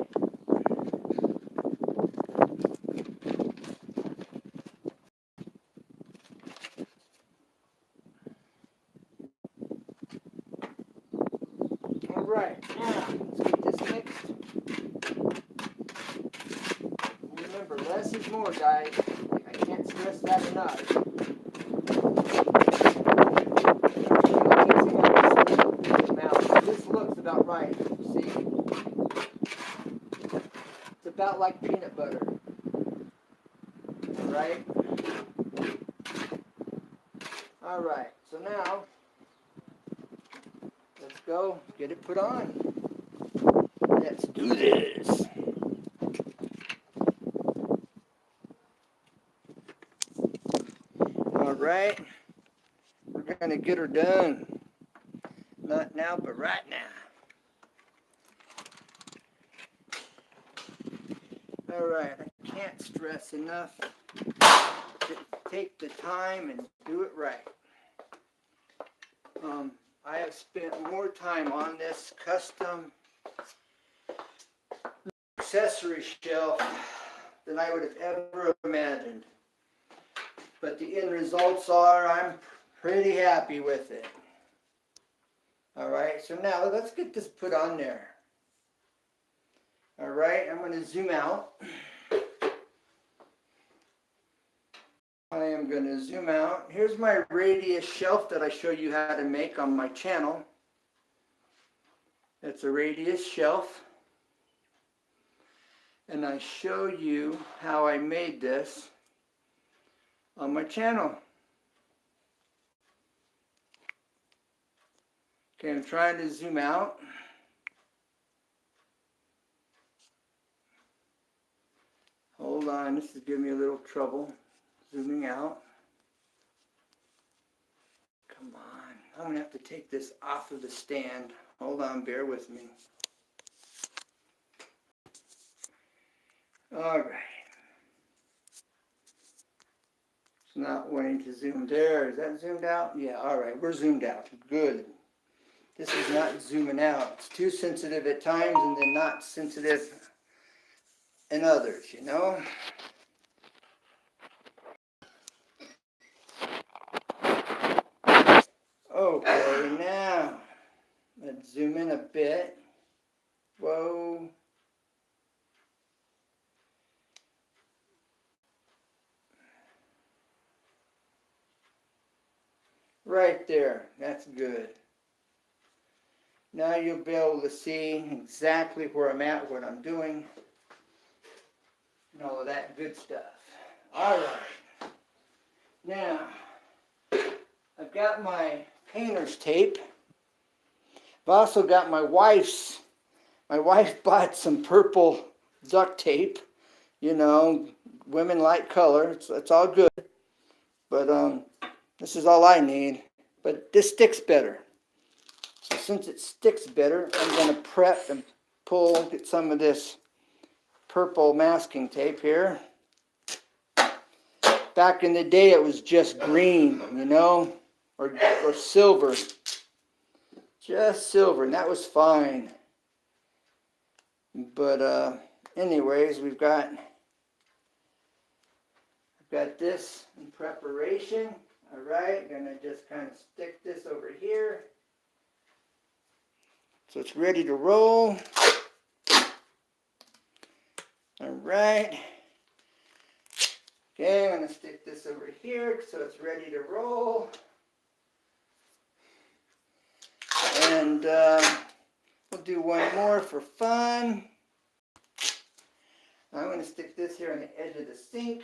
Alright, now let's get this mixed. Remember, less is more, guys. I can't stress that enough. Now, this looks about right. See? It's about like peanut butter. Alright? Alright, so now, let's go get it put on. Let's do this. Alright, we're going to get her done. Not now, but right now. Alright, I can't stress enough to take the time and do it right. I have spent more time on this custom accessory shelf than I would have ever imagined. But the end results are, I'm pretty happy with it. Alright, so now let's get this put on there. Alright, I'm going to zoom out. I am going to zoom out. Here's my radius shelf that I show you how to make on my channel. It's a radius shelf. And I show you how I made this on my channel. Okay, I'm trying to zoom out. Hold on, this is giving me a little trouble. Zooming out. Come on, I'm going to have to take this off of the stand. Hold on, bear with me. Alright. It's not wanting to zoom there. Is that zoomed out? Yeah, alright, we're zoomed out. Good. This is not zooming out. It's too sensitive at times and then not sensitive in others, you know? Okay, now let's zoom in a bit. Whoa. Right there. That's good. Now you'll be able to see exactly where I'm at, what I'm doing, and all of that good stuff. Alright. Now, I've got my painter's tape. I've also got my wife's. My wife bought some purple duct tape. You know, women like color. It's all good. But this is all I need. But this sticks better. So since it sticks better, I'm going to prep and get some of this purple masking tape here. Back in the day, it was just green, you know, or silver. Just silver, and that was fine. But anyways, I've got this in preparation. All right, gonna just kind of stick this over here. So it's ready to roll. All right. Okay, I'm going to stick this over here so it's ready to roll. And we'll do one more for fun. I'm going to stick this here on the edge of the sink.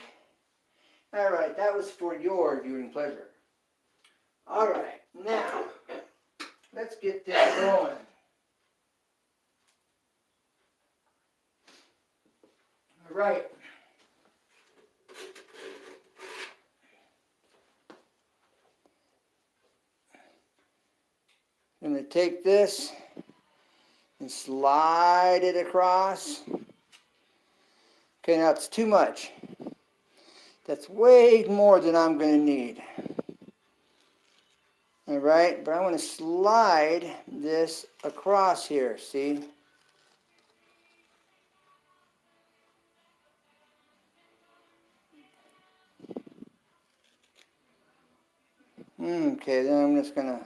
All right, that was for your viewing pleasure. All right, now let's get this going. All right. I'm going to take this and slide it across. Okay, now it's too much. That's way more than I'm going to need. All right, but I want to slide this across here, see? Okay, then I'm just going to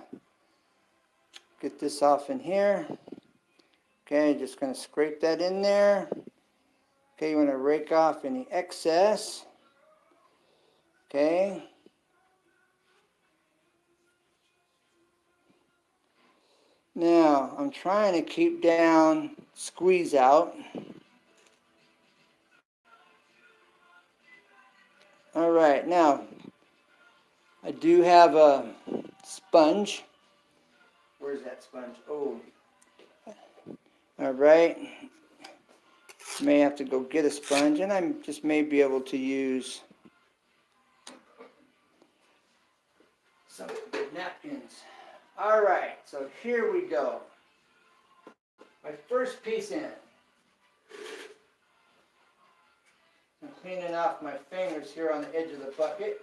get this off in here. Okay, just going to scrape that in there. Okay, you want to rake off any excess. Okay. Now, I'm trying to keep down squeeze out. All right, now, I do have a sponge. Where's that sponge? Oh. All right. May have to go get a sponge, and I just may be able to use some napkins. All right, so here we go. My first piece in. I'm cleaning off my fingers here on the edge of the bucket.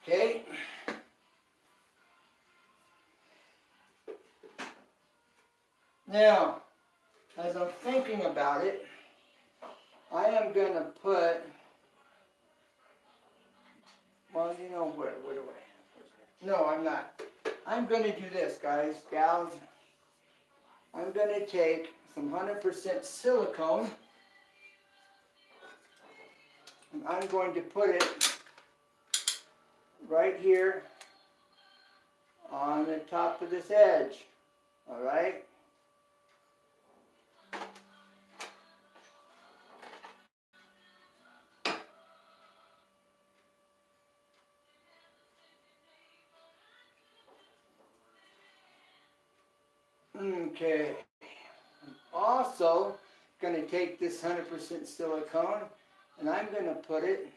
Okay. Now, as I'm thinking about it, I am going to put, well, you know, where do I? No, I'm not. I'm going to do this, guys, gals. I'm going to take some 100% silicone, and I'm going to put it right here on the top of this edge. All right? Okay. I'm also going to take this 100% silicone and I'm going to put it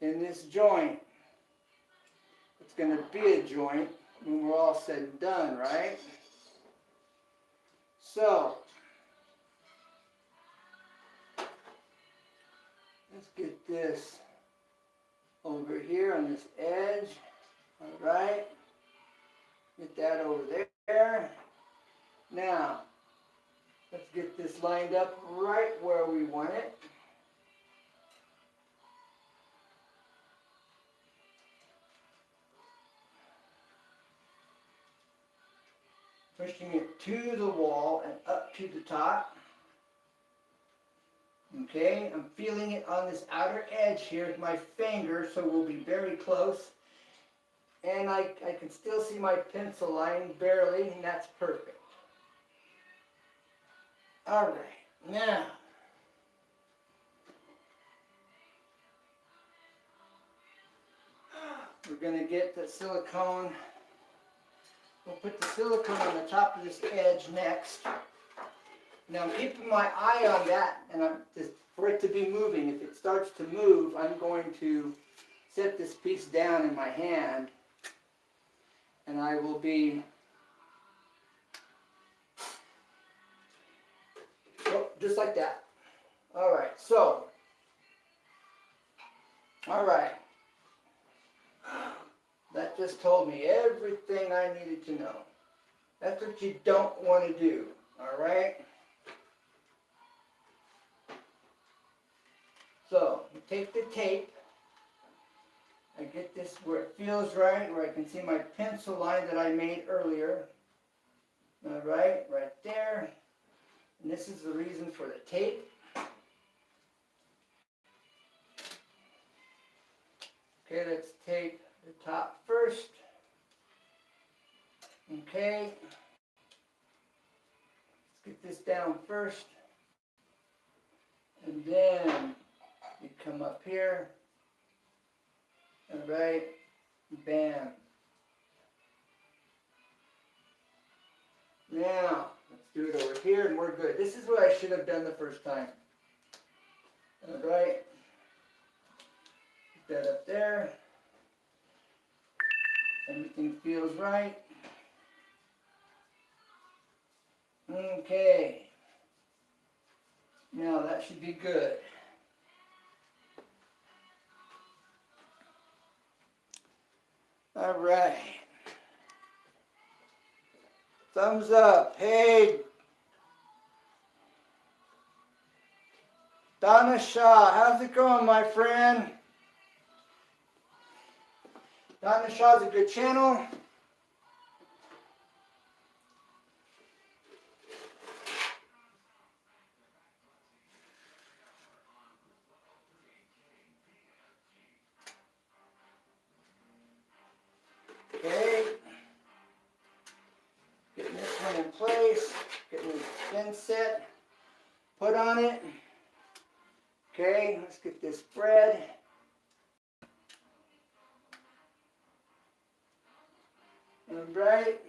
in this joint. It's going to be a joint when we're all said and done, right? So, let's get this over here on this edge. All right. Get that over there. Now, let's get this lined up right where we want it. Pushing it to the wall and up to the top. Okay, I'm feeling it on this outer edge here with my finger, so we'll be very close. And I can still see my pencil line barely, and that's perfect. All right, now, we're going to get the silicone. We'll put the silicone on the top of this edge next. Now I'm keeping my eye on that, and for it to be moving. If it starts to move, I'm going to set this piece down in my hand, and I will be, just like that. All right, so, all right. That just told me everything I needed to know. That's what you don't want to do, all right? So, you take the tape. I get this where it feels right, where I can see my pencil line that I made earlier. All right there. And this is the reason for the tape. Okay, let's tape the top first. Okay. Let's get this down first. And then you come up here. Alright. Bam. Now, let's do it over here and we're good. This is what I should have done the first time. Alright. Get that up there. Everything feels right. Okay. Now that should be good. Alright. Thumbs up. Hey, Donna Shaw, how's it going, my friend? Donna Shaw's a good channel. Okay. Getting this one in place. Getting the pin set put on it. Okay, let's get this spread. Alright.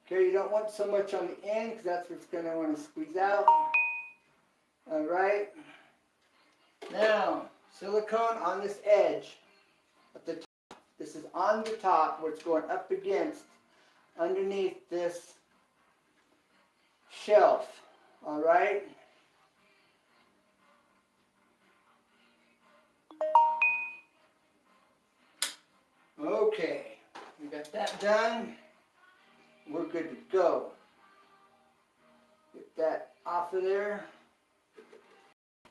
Okay, you don't want so much on the end because that's what's going to want to squeeze out. Alright. Now, silicone on this edge at the top. This is on the top where it's going up against, underneath this shelf. Alright. Okay, we got that done. We're good to go. Get that off of there.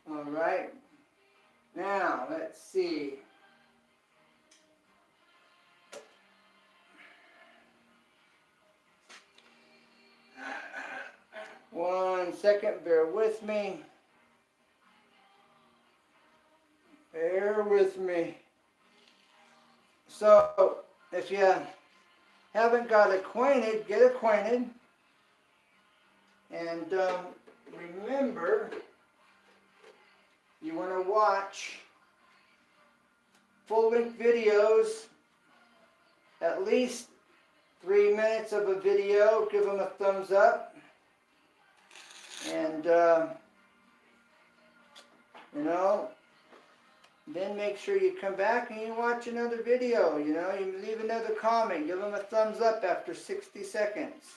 Alright. Now, let's see. One second, bear with me. Bear with me. So, if you haven't got acquainted, get acquainted. And remember, you want to watch full-length videos, at least 3 minutes of a video. Give them a thumbs up. And, you know, then make sure you come back and you watch another video. You know, you leave another comment. Give them a thumbs up after 60 seconds.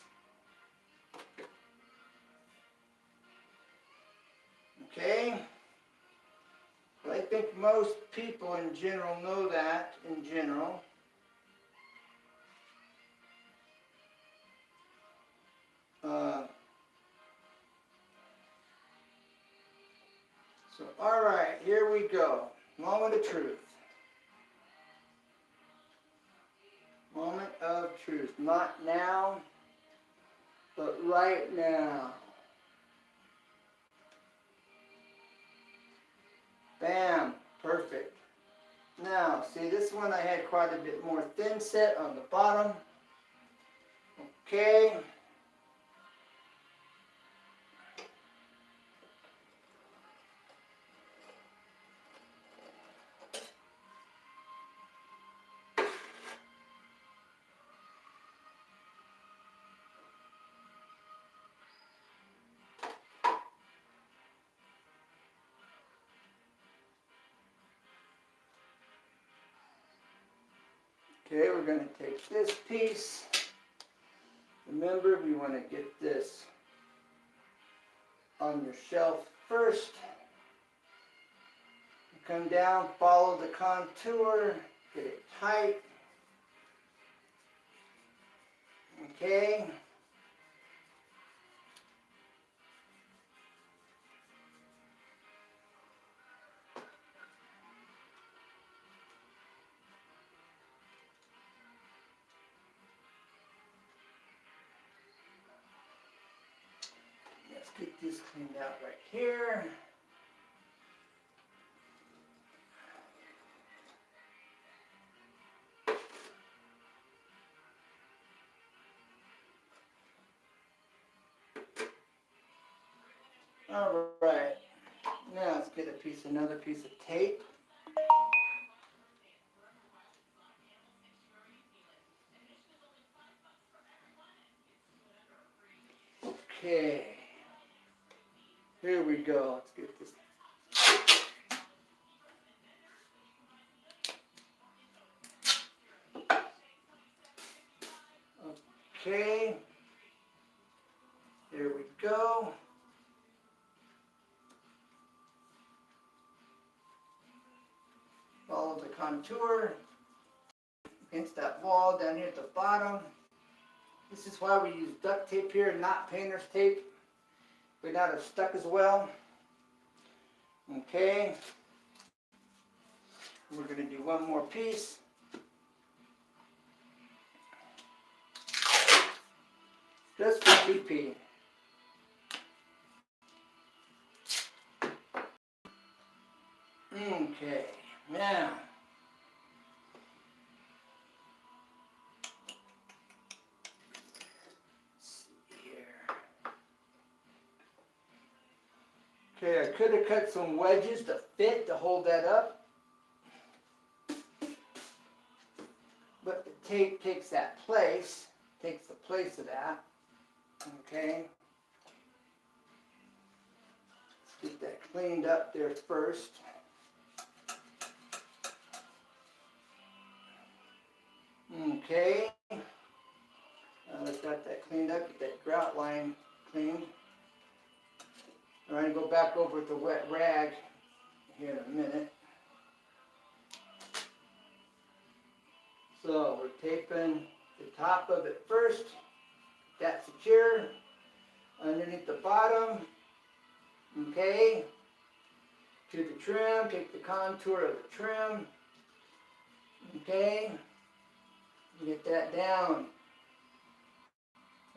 Okay? Well, I think most people in general know that in general. So, alright, here we go. Moment of truth. Moment of truth. Not now, but right now. Bam. Perfect. Now, see, this one I had quite a bit more thin set on the bottom. Okay. Okay, we're going to take this piece. Remember, we want to get this on your shelf first. Come down, follow the contour, get it tight. Okay. Let's get this cleaned out right here. All right. Now let's get another piece of tape. Okay. Here we go. Let's get this. Okay. Here we go. Follow the contour against that wall down here at the bottom. This is why we use duct tape here, not painter's tape. We're not as stuck as well. Okay. We're going to do one more piece. Just for GP. Okay, now. Let's see here. Okay, I could have cut some wedges to fit to hold that up. But the tape takes that place, takes the place of that. Okay. Let's get that cleaned up there first. Okay. Let's got that cleaned up, get that grout line cleaned. I'm going to go back over with the wet rag here in a minute. So we're taping the top of it first. That's secure. Underneath the bottom. Okay. To the trim, take the contour of the trim. Okay. Get that down.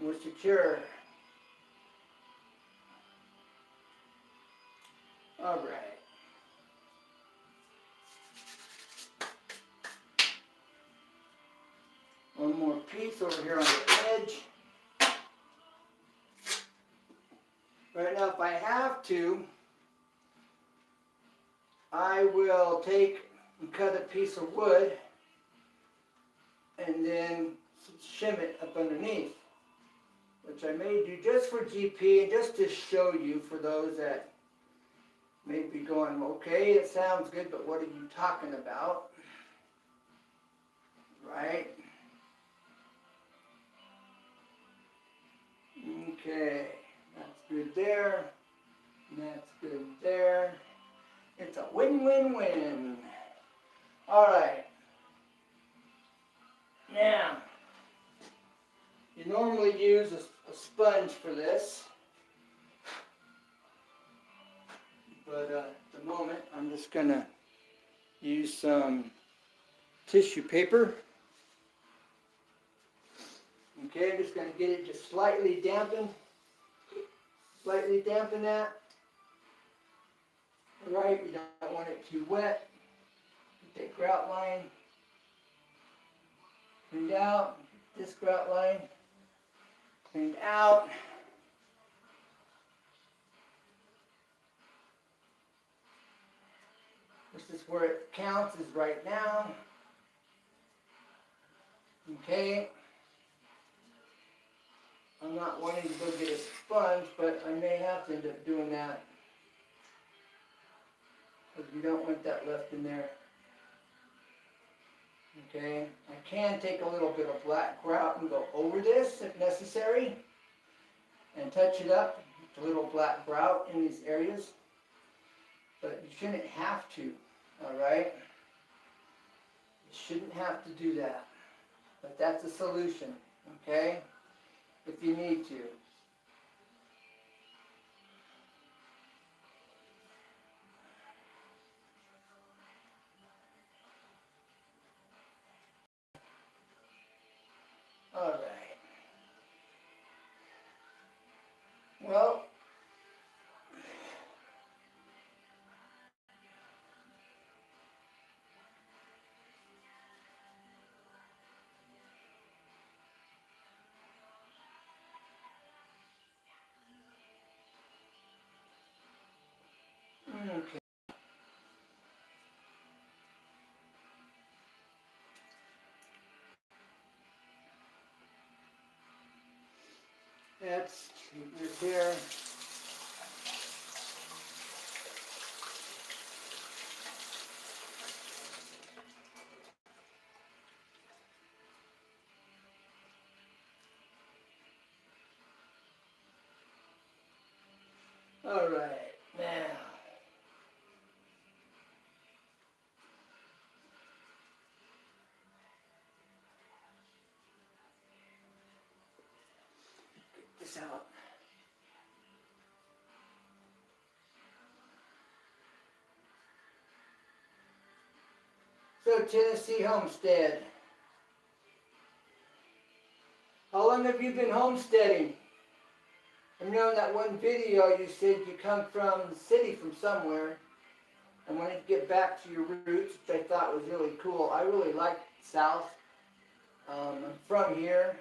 We're secure. All right. One more piece over here on the edge. Right now, if I have to, I will take and cut a piece of wood and then shim it up underneath, which I may do just for GP and just to show you for those that may be going, okay, it sounds good, but what are you talking about? Right? Okay, that's good there. That's good there. It's a win-win-win. All right. Now, you normally use a sponge for this, but at the moment I'm just gonna use some tissue paper. Okay, I'm just gonna get it just slightly dampened. Slightly dampen that. All right, we don't want it too wet. Take grout line. Cleaned out. This grout line. Cleaned out. This is where it counts, is right now. Okay. I'm not wanting to go get a sponge, but I may have to end up doing that. Because we don't want that left in there. Okay. I can take a little bit of black grout and go over this if necessary. And touch it up with a little black grout in these areas. But you shouldn't have to. Alright? You shouldn't have to do that. But that's a solution. Okay? If you need to. Alright. Well, That's this here. All right, now. Get this out. So Tennessee Homestead. How long have you been homesteading? I know in that one video you said you come from the city from somewhere and wanted to get back to your roots, which I thought was really cool. I really like the South. I'm from here,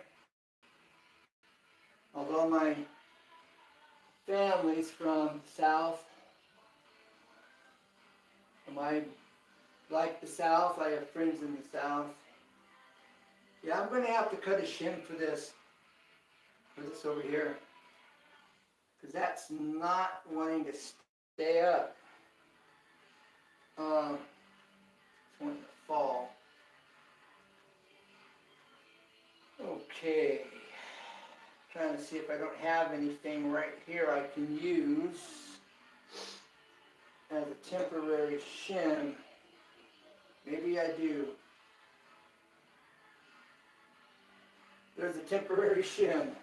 although my family's from South. I like the South. I have friends in the South. Yeah, I'm going to have to cut a shim for this over here, because that's not wanting to stay up. It's wanting to fall. Okay. Trying to see if I don't have anything right here I can use as a temporary shim. Maybe I do. There's a temporary shim.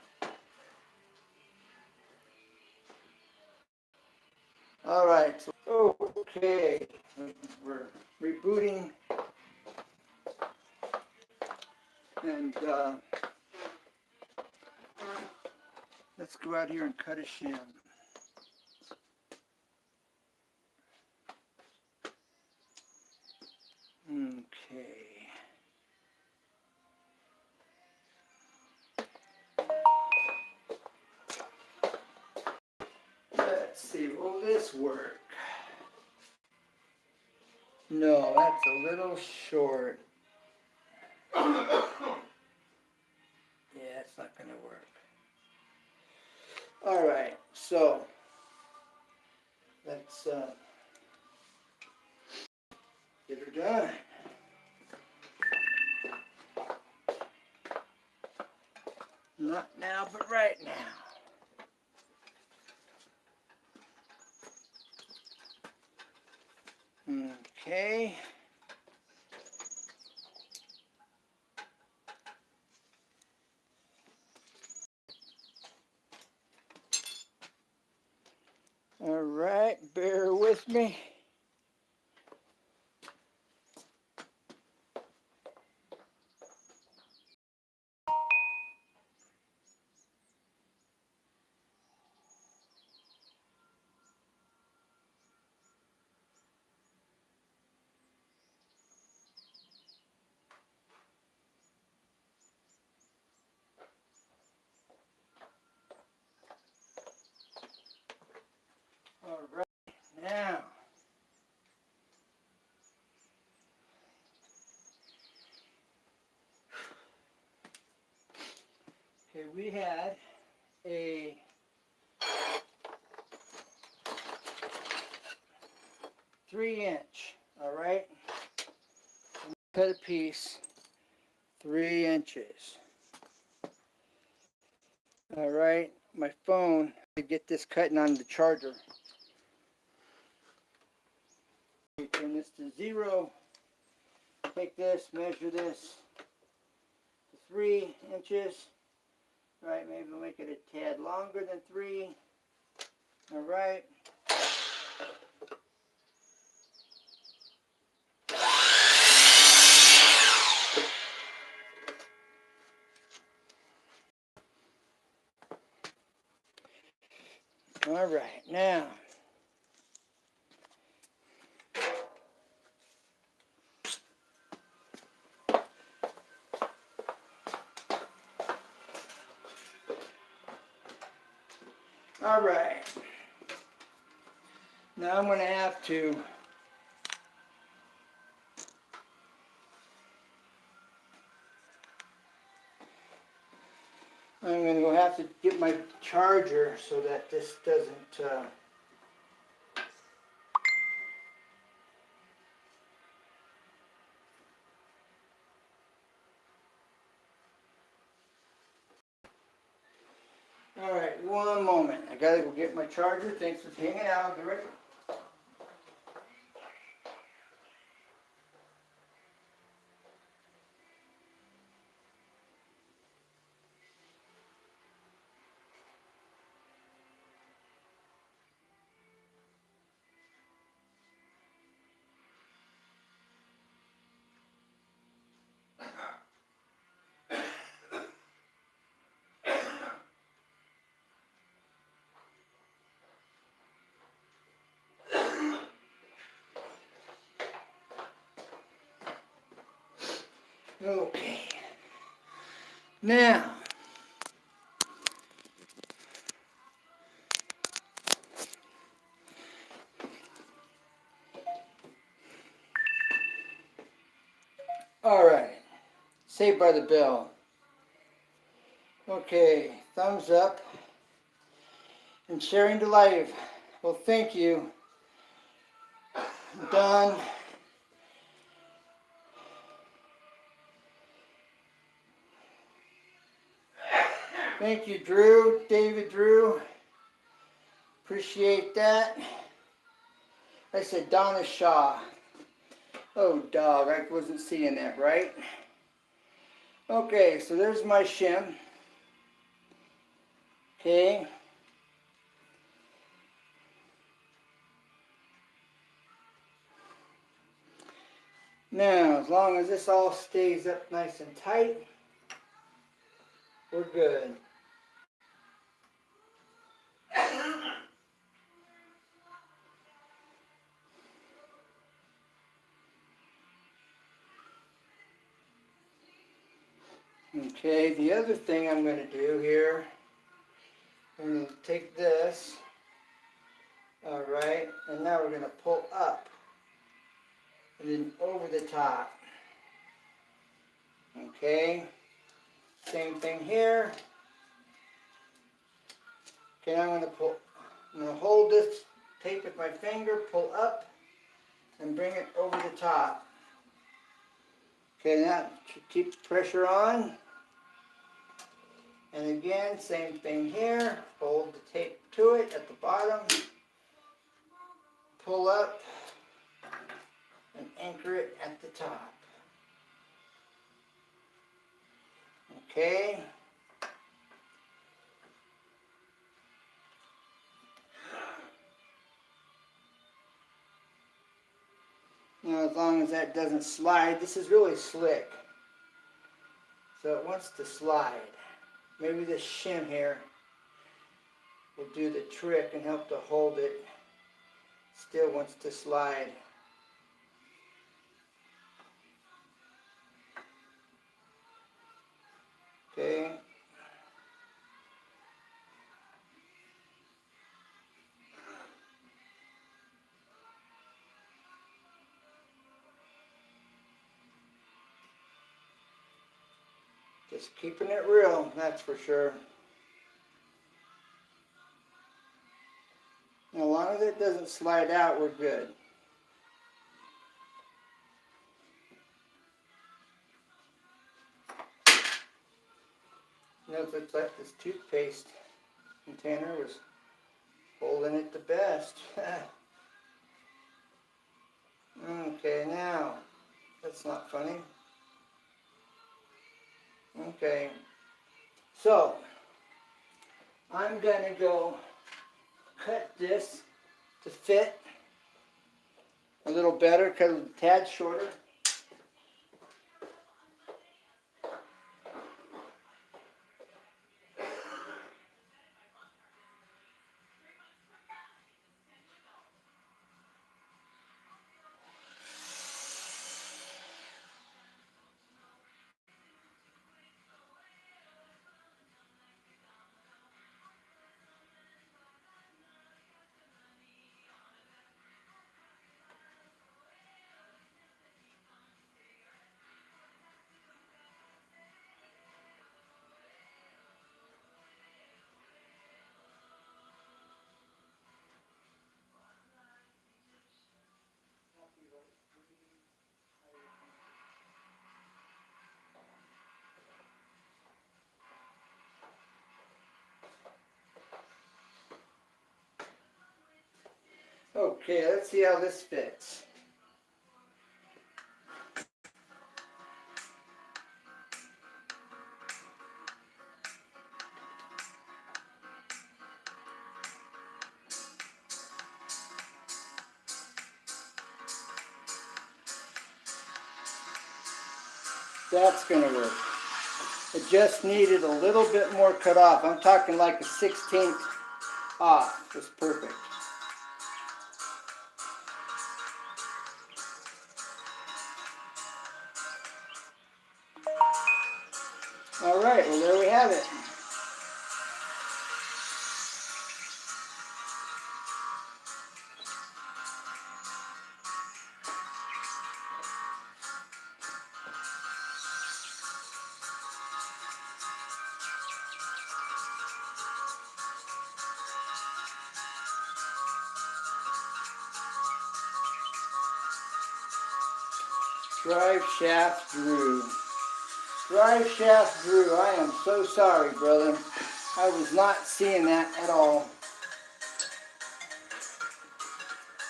All right. So, okay. We're rebooting. And let's go out here and cut a shim. Okay. Let's see, will this work? No, that's a little short. Yeah, it's not going to work. All right, so let's get her done. Not now, but right now. Okay. All right, bear with me. All right, now. Okay, we had a three-inch, all right? Cut a piece 3 inches. All right, my phone to get this cutting on the charger. Turn this to 0. Take this, measure this to 3 inches. All right, maybe we'll make it a tad longer than 3. All right. All right, now. All right. Now I'm going to have to I'm going to have to get my charger so that this doesn't all right, one moment. I gotta go get my charger. Thanks for hanging out. I'll be right back. Okay. Now, all right. Saved by the bell. Okay, thumbs up and sharing to live. Well, thank you. Done. Thank you, Drew, David Drew. Appreciate that. I said Donna Shaw. Oh, dog, I wasn't seeing that, right? Okay, so there's my shim. Okay. Now, as long as this all stays up nice and tight, we're good. Okay, the other thing I'm going to do here, I'm going to take this, all right, and now we're going to pull up and then over the top. Okay, same thing here. Okay, I'm going to hold this tape with my finger, pull up, and bring it over the top. Okay, now keep pressure on. And again, same thing here. Hold the tape to it at the bottom. Pull up and anchor it at the top. Okay. Now, as long as that doesn't slide, this is really slick. So it wants to slide. Maybe this shim here will do the trick and help to hold it. Still wants to slide. Okay. Just keeping it real, that's for sure. Now, as long as it doesn't slide out, we're good. You know, it looks like this toothpaste container was holding it the best. Okay, now, that's not funny. Okay, so, I'm gonna go cut this to fit a little better, cut it a tad shorter. Okay, let's see how this fits. That's gonna work. It just needed a little bit more cut off. I'm talking like a 1/16 off. It's perfect. All right, well there we have it. Drive shaft Drew. Drive shaft Drew. I am so sorry, brother. I was not seeing that at all.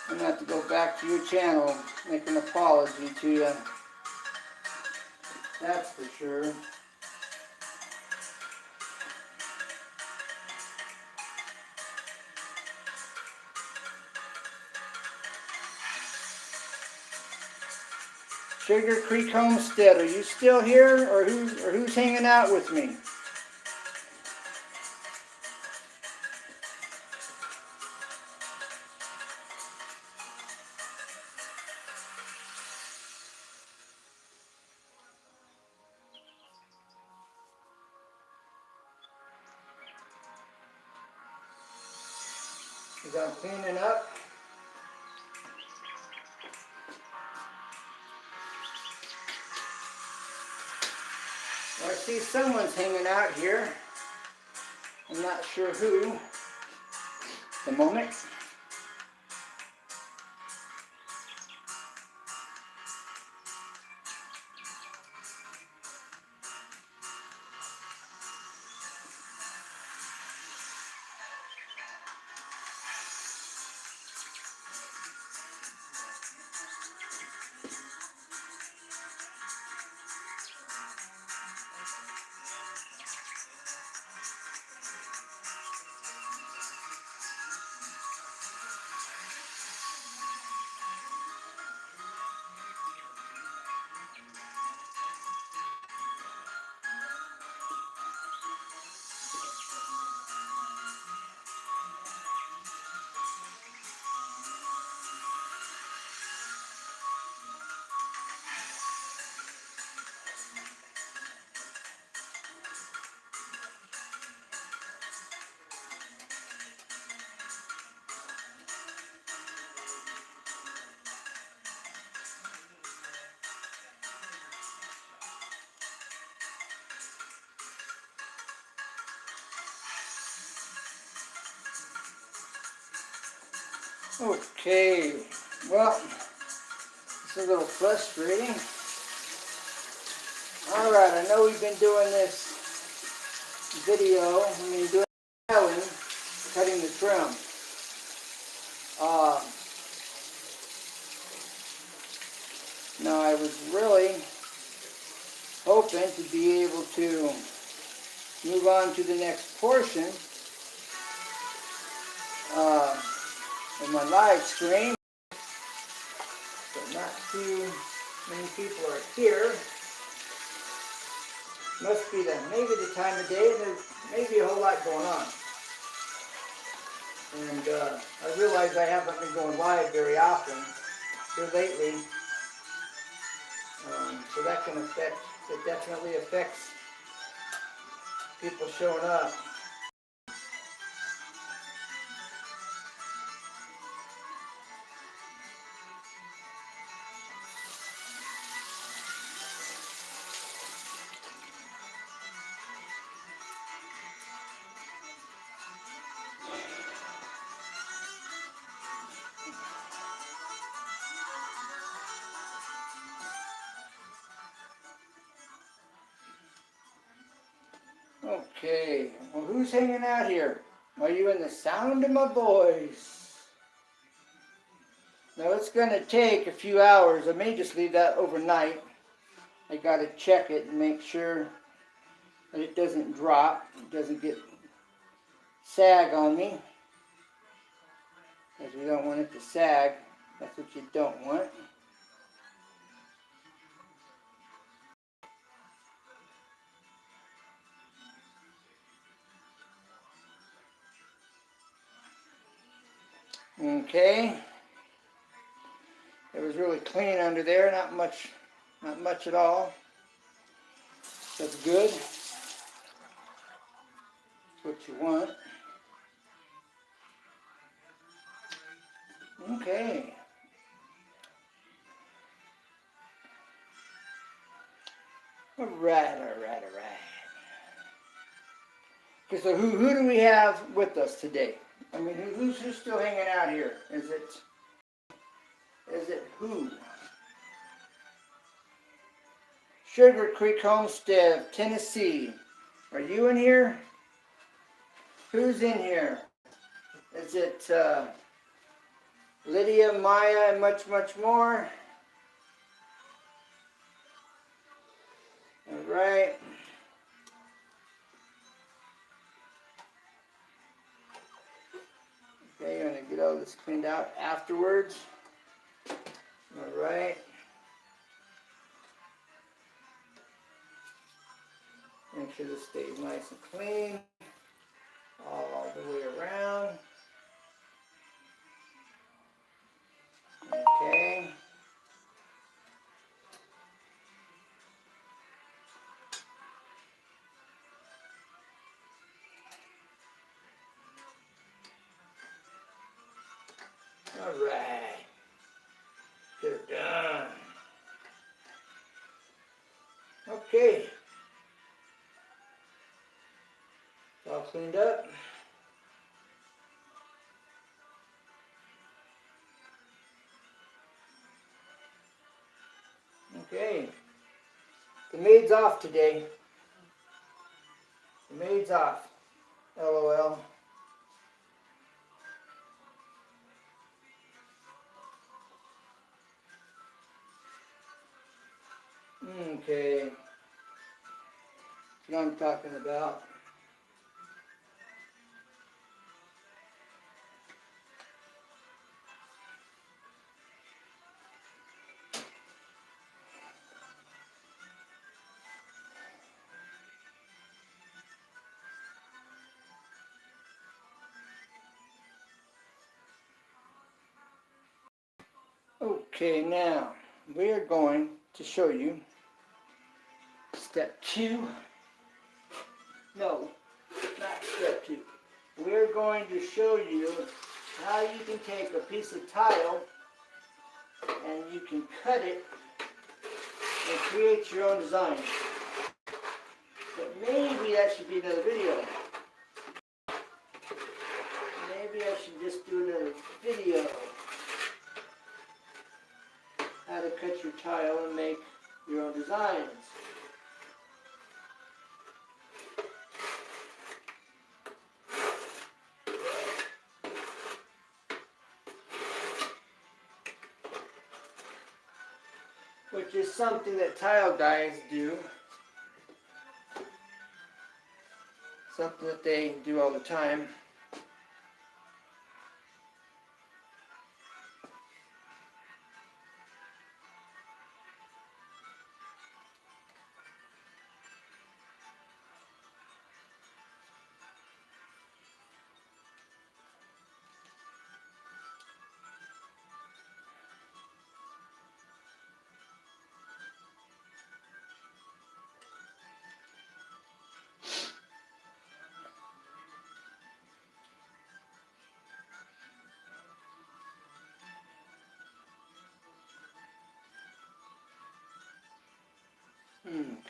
I'm going to have to go back to your channel, make an apology to you. That's for sure. Sugar Creek Homestead, are you still here, or who's hanging out with me? As I'm cleaning up. Well, I see someone's hanging out here. I'm not sure who. At the moment. Okay, well, it's a little frustrating. All right, I know we've been doing this video, doing styling, cutting the trim. Now I was really hoping to be able to move on to the next portion of my live stream, but not too many people are here. Must be maybe the time of day, and there's maybe a whole lot going on. And I realize I haven't been going live very often here lately, so that can affect. It definitely affects people showing up. Okay, well, who's hanging out here? Are you in the sound of my voice? Now it's going to take a few hours. I may just leave that overnight. I got to check it and make sure that it doesn't drop, it doesn't get sag on me, because we don't want it to sag. That's what you don't want. Okay. It was really clean under there, not much at all. That's good. That's what you want. Okay. All right. Okay, so who do we have with us today? I mean, who's still hanging out here? Is it who? Sugar Creek Homestead of Tennessee. Are you in here? Who's in here? Is it Lydia, Maya, and much more? All right. Okay, you're going to get all this cleaned out afterwards. All right. Make sure this stays nice and clean all the way around. Okay. All right. Get it done. Okay. It's all cleaned up. Okay. The maid's off today. The maid's off. LOL. Okay. That's what I'm talking about. Okay, now we are going to show you step 2. No, not step 2. We're going to show you how you can take a piece of tile and you can cut it and create your own design. But maybe that should be another video. Maybe I should just do another video. How to cut your tile and make your own designs. Which is something that tile guys do. Something that they do all the time.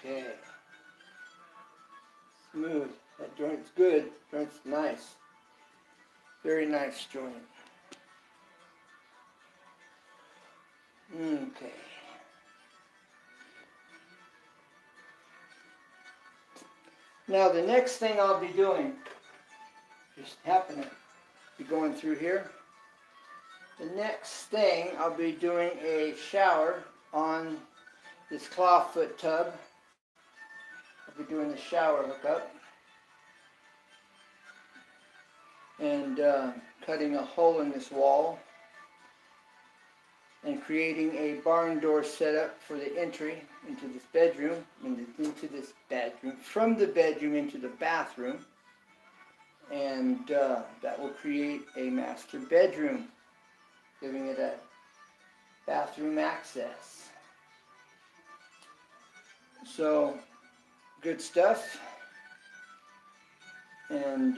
Okay. Smooth. That joint's good. Joint's nice. Very nice joint. Okay. Now the next thing I'll be doing, just happen to be going through here. The the next thing, I'll be doing a shower on this clawfoot tub. I'll be doing the shower hookup. And cutting a hole in this wall. And creating a barn door setup for the entry into this bedroom, from the bedroom into the bathroom. And that will create a master bedroom, giving it a bathroom access. So, good stuff. And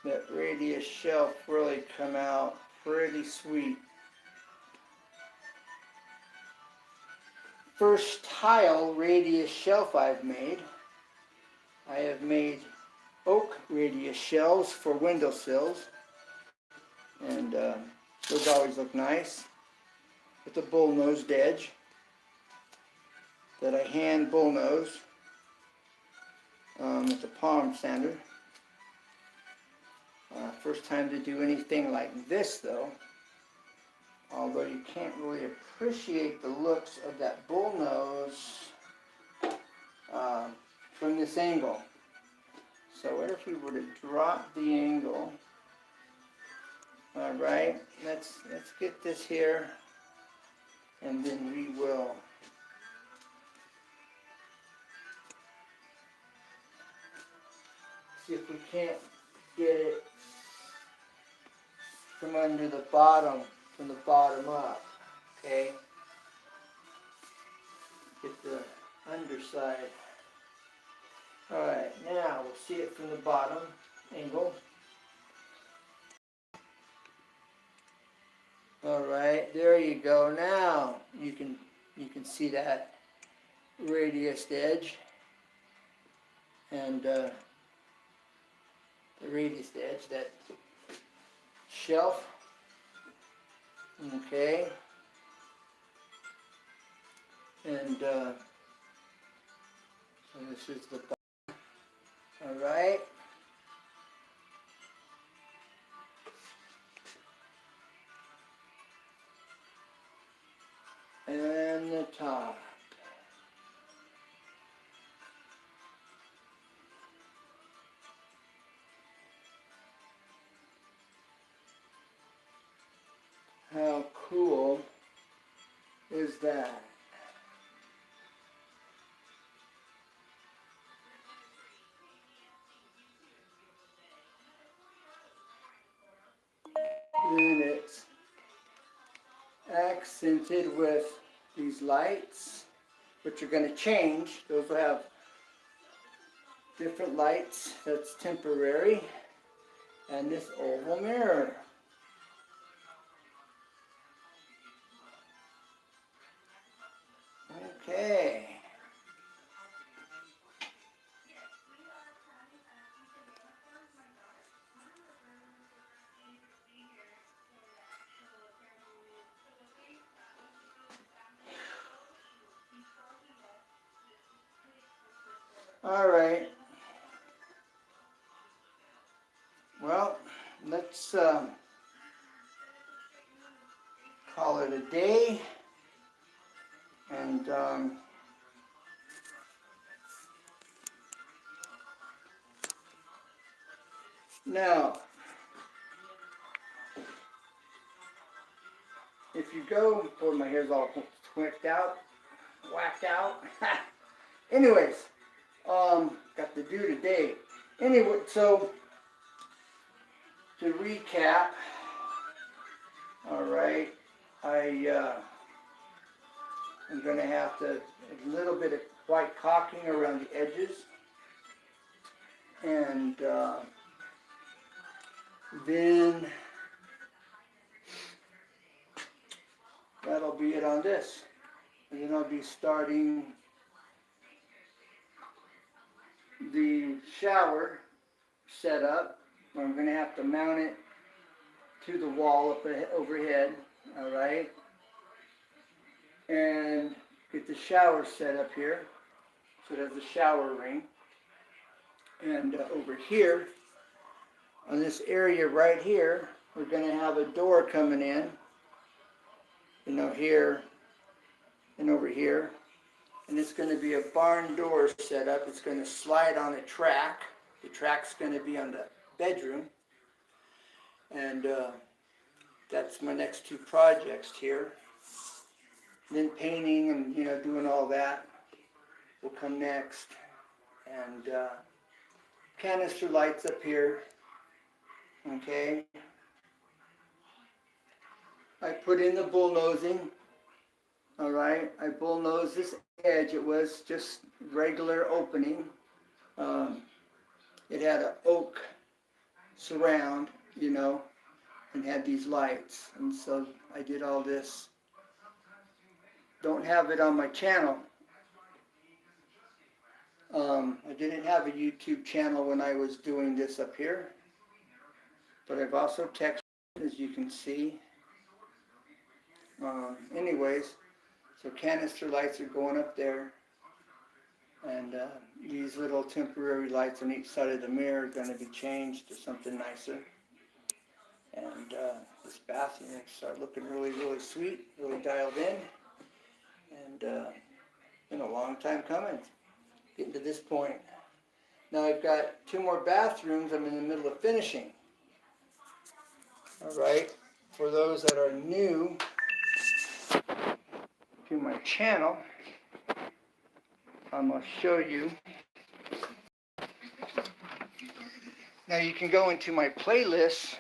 that radius shelf really come out pretty sweet. First tile radius shelf I've made. I have made oak radius shelves for windowsills, and those always look nice with the bull-nosed edge that I hand bull-nose with the palm sander. First time to do anything like this though, although you can't really appreciate the looks of that bullnose from this angle. So what if we were to drop the angle? Alright, let's get this here, and then we will see if we can't get it from under the bottom, from the bottom up, okay? Get the underside. Alright, now we'll see it from the bottom angle. Alright, there you go. Now you can see that radius edge and the radius edge, that shelf. Okay. And so this is the bottom. Alright. And the top. How cool is that? Then it's accented with these lights, which are going to change. Those will have different lights. That's temporary. And this oval mirror. Okay. All right. Well, let's call it a day. And now, if you go, boy, my hair's all whacked out. Anyways, got to do today. Anyway, so to recap, all right, I'm going to have to a little bit of white caulking around the edges, and then that'll be it on this. And then I'll be starting the shower setup. I'm going to have to mount it to the wall up overhead, all right? And get the shower set up here. So it has a shower ring. And over here, on this area right here, we're going to have a door coming in, you know, here and over here. And it's going to be a barn door set up. It's going to slide on a track. The track's going to be on the bedroom. And that's my next two projects here. Then painting and, you know, doing all that will come next. And canister lights up here. Okay. I put in the bullnosing. All right. I bullnosed this edge. It was just regular opening. It had an oak surround, you know, and had these lights. And so I did all this. Don't have it on my channel. I didn't have a YouTube channel when I was doing this up here. But I've also texted, as you can see. Anyways, so canister lights are going up there. And these little temporary lights on each side of the mirror are going to be changed to something nicer. And this bathroom will start looking really, really sweet, really dialed in. And been a long time coming, getting to this point. Now I've got 2 more bathrooms I'm in the middle of finishing. All right, for those that are new to my channel, I'm going to show you. Now you can go into my playlist.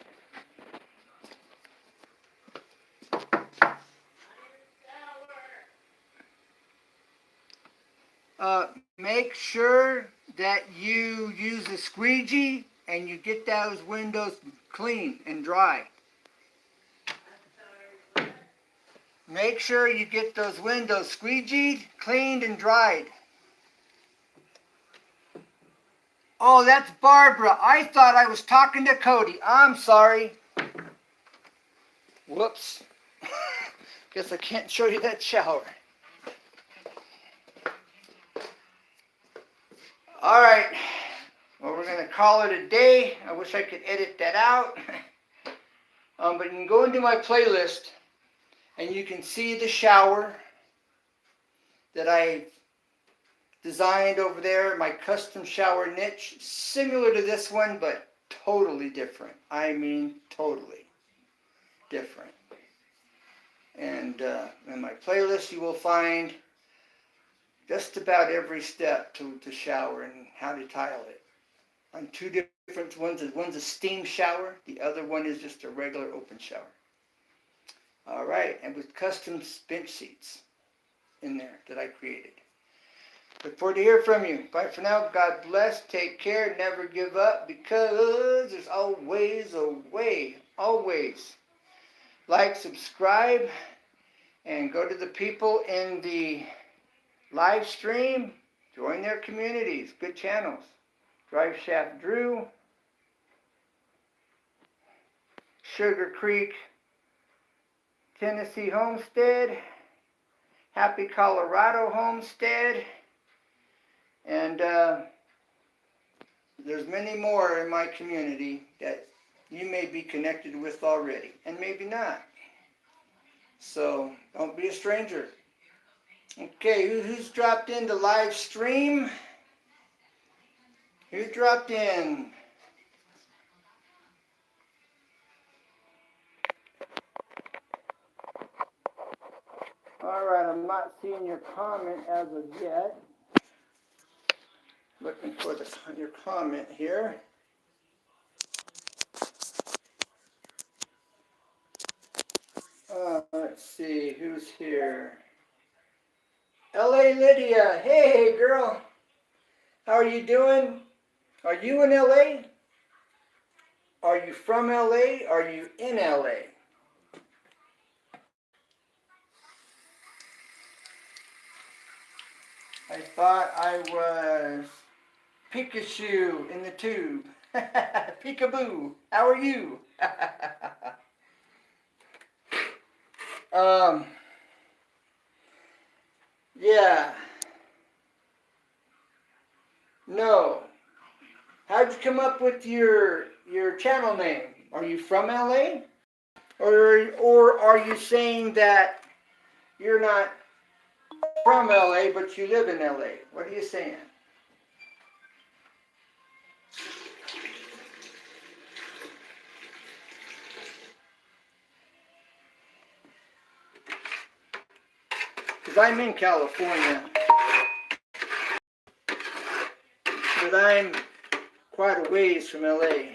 Make sure that you use a squeegee and you get those windows clean and dry. Make sure you get those windows squeegeed, cleaned, and dried. Oh, that's Barbara. I thought I was talking to Cody. I'm sorry. Whoops. Guess I can't show you that shower. All right. Well, we're going to call it a day. I wish I could edit that out. But you can go into my playlist and you can see the shower that I designed over there, my custom shower niche, similar to this one, but totally different. I mean, totally different. And in my playlist, you will find just about every step to shower and how to tile it. On 2 different ones. One's a steam shower. The other one is just a regular open shower. All right, and with custom bench seats in there that I created. Look forward to hear from you. Bye for now. God bless. Take care. Never give up, because there's always a way. Always. Like, subscribe, and go to the people in the live stream. Join their communities. Good channels. Drive Shaft Drew. Sugar Creek, Tennessee Homestead. Happy Colorado Homestead. And there's many more in my community that you may be connected with already, and maybe not. So don't be a stranger. Okay, who's dropped in the live stream? Who dropped in? All right, I'm not seeing your comment as of yet. Looking for your comment here. Let's see, who's here? L.A. Lydia, hey girl. How are you doing? Are you in L.A.? Are you from L.A.? Are you in L.A.? I thought I was Pikachu in the tube. Peekaboo, how are you? Yeah. No. How'd you come up with your your channel name? Are you from LA? Or are you saying that you're not from LA, but you live in LA? What are you saying? Because I'm in California, but I'm quite a ways from LA.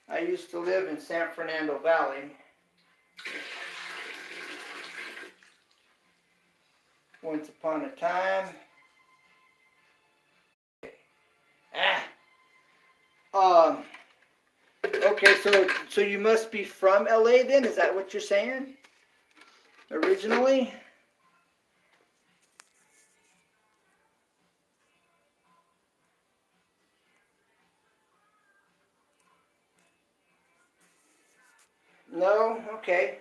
I used to live in San Fernando Valley. Once upon a time. Um, okay, so you must be from LA then? Is that what you're saying? Originally? No? Okay.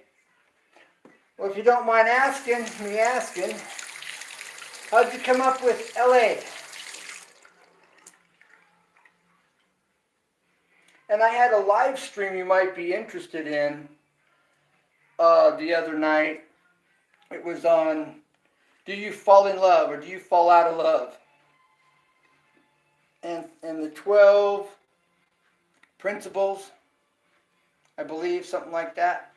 Well, if you don't mind me asking, how'd you come up with LA? And I had a live stream you might be interested in the other night. It was on, do you fall in love or do you fall out of love? And the 12 principles, I believe, something like that.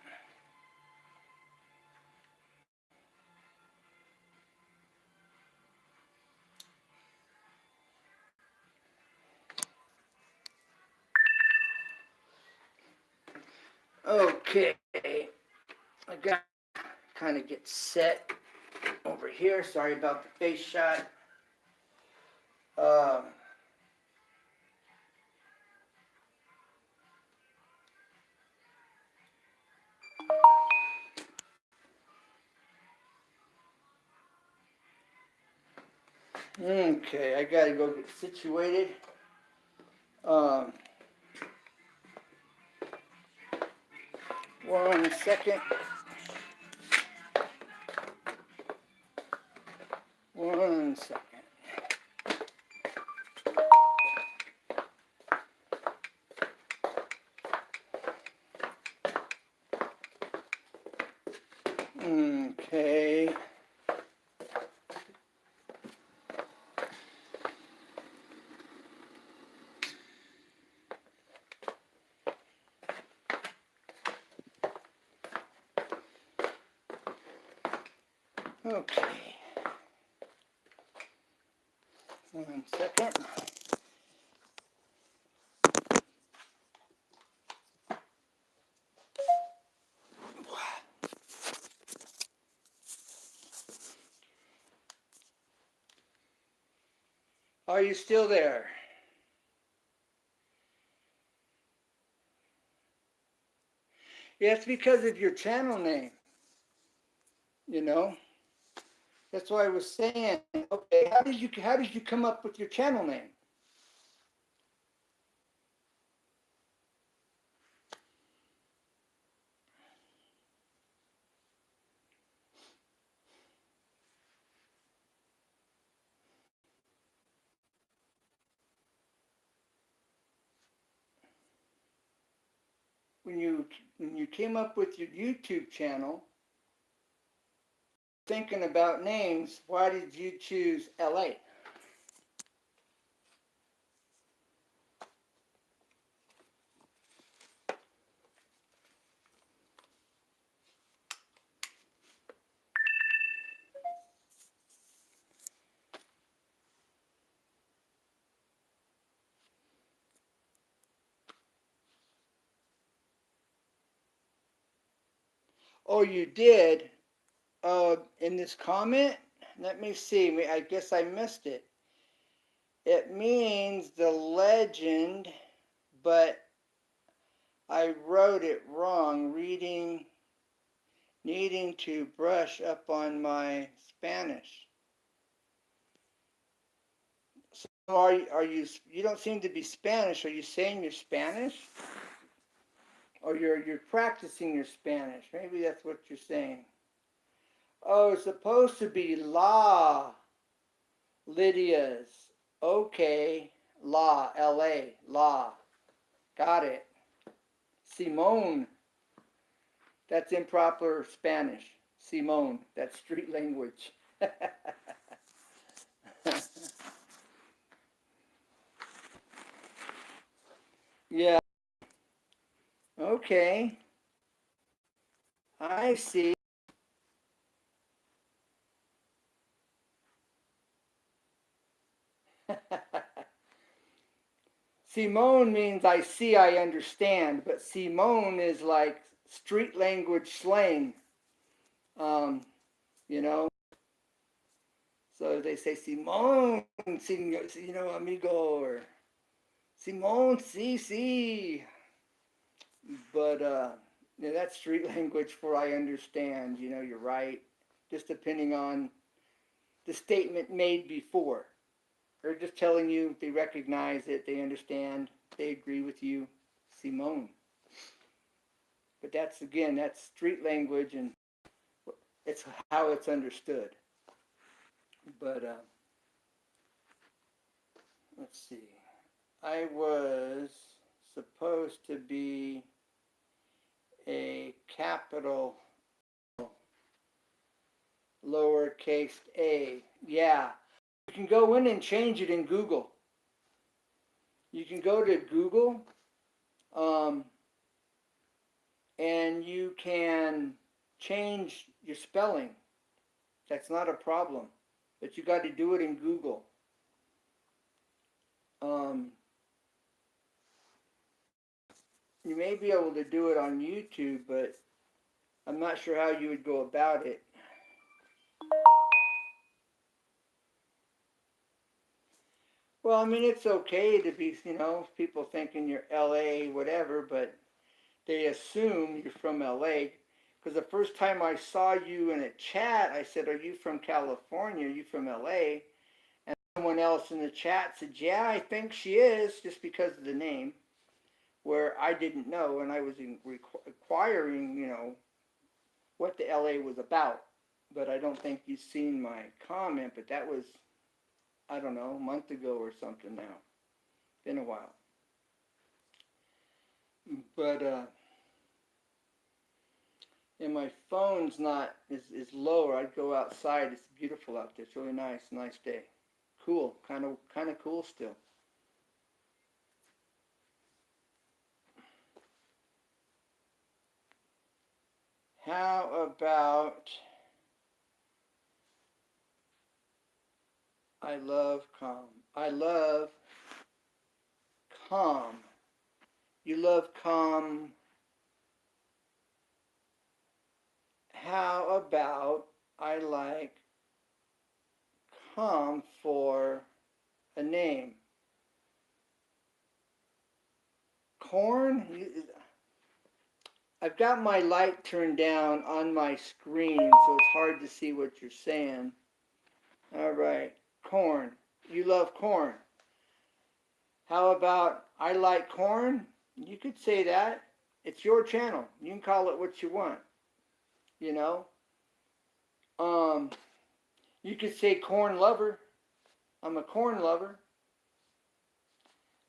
Okay, I got kind of get set over here. Sorry about the face shot. Um, okay, I gotta go get situated. Um, 1 second. 1 second. Okay. Okay. 1 second. Are you still there? Yeah, it's because of your channel name. You know, that's why I was saying. Okay, how did you come up with your channel name? When you came up with your YouTube channel, thinking about names, why did you choose LA? Oh, you did? In this comment? Let me see. I guess I missed it. It means the legend, but I wrote it wrong. Needing to brush up on my Spanish. So are you don't seem to be Spanish. Are you saying you're Spanish? Or you're practicing your Spanish? Maybe that's what you're saying. Oh, it's supposed to be La Lydia's. Okay. La, L-A, la. Got it. Simone, that's improper Spanish. Simone, that's street language. Yeah, okay. I see. Simone means I see, I understand, but Simone is like street language slang. Um, you know, so they say Simone, amigo, or Simone, si. But yeah, that's street language for I understand. You're right. Just depending on the statement made before. They're just telling you they recognize it, they understand, they agree with you. Simone. But that's street language, and it's how it's understood. But let's see. I was supposed to be a capital lowercase a. Yeah. You can go in and change it in Google. You can go to Google, um, and you can change your spelling. That's not a problem. But you got to do it in Google. Um, you may be able to do it on YouTube, but I'm not sure how you would go about it. Well, I mean, it's okay to be, people thinking you're LA, whatever, but they assume you're from LA. Because the first time I saw you in a chat, I said, "Are you from California? Are you from LA?" And someone else in the chat said, "Yeah, I think she is," just because of the name, where I didn't know, and I was inquiring, what the LA was about. But I don't think you've seen my comment, but that was, I don't know, a month ago or something now. Been a while. But and my phone's not is lower. I'd go outside. It's beautiful out there. It's really nice day. Cool, kind of cool still. How about I love calm. I love calm. You love calm. How about I like calm for a name? Corn? I've got my light turned down on my screen, so it's hard to see what you're saying. All right, corn. You love corn. How about I like corn? You could say that. It's your channel. You can call it what you want. You know. Um, you could say corn lover. I'm a corn lover.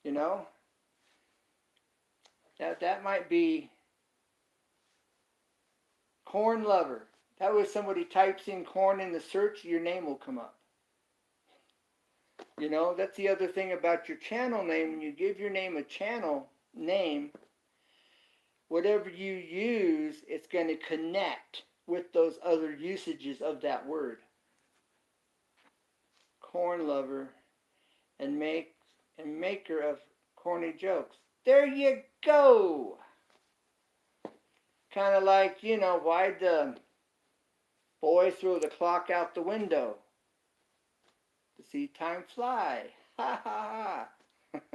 You know. That might be corn lover. That way, somebody types in corn in the search, your name will come up. That's the other thing about your channel name. When you give your name a channel name, whatever you use, it's going to connect with those other usages of that word. Corn lover and maker of corny jokes. There you go. Kind of like, why'd the boy throw the clock out the window? To see time fly. Ha ha ha.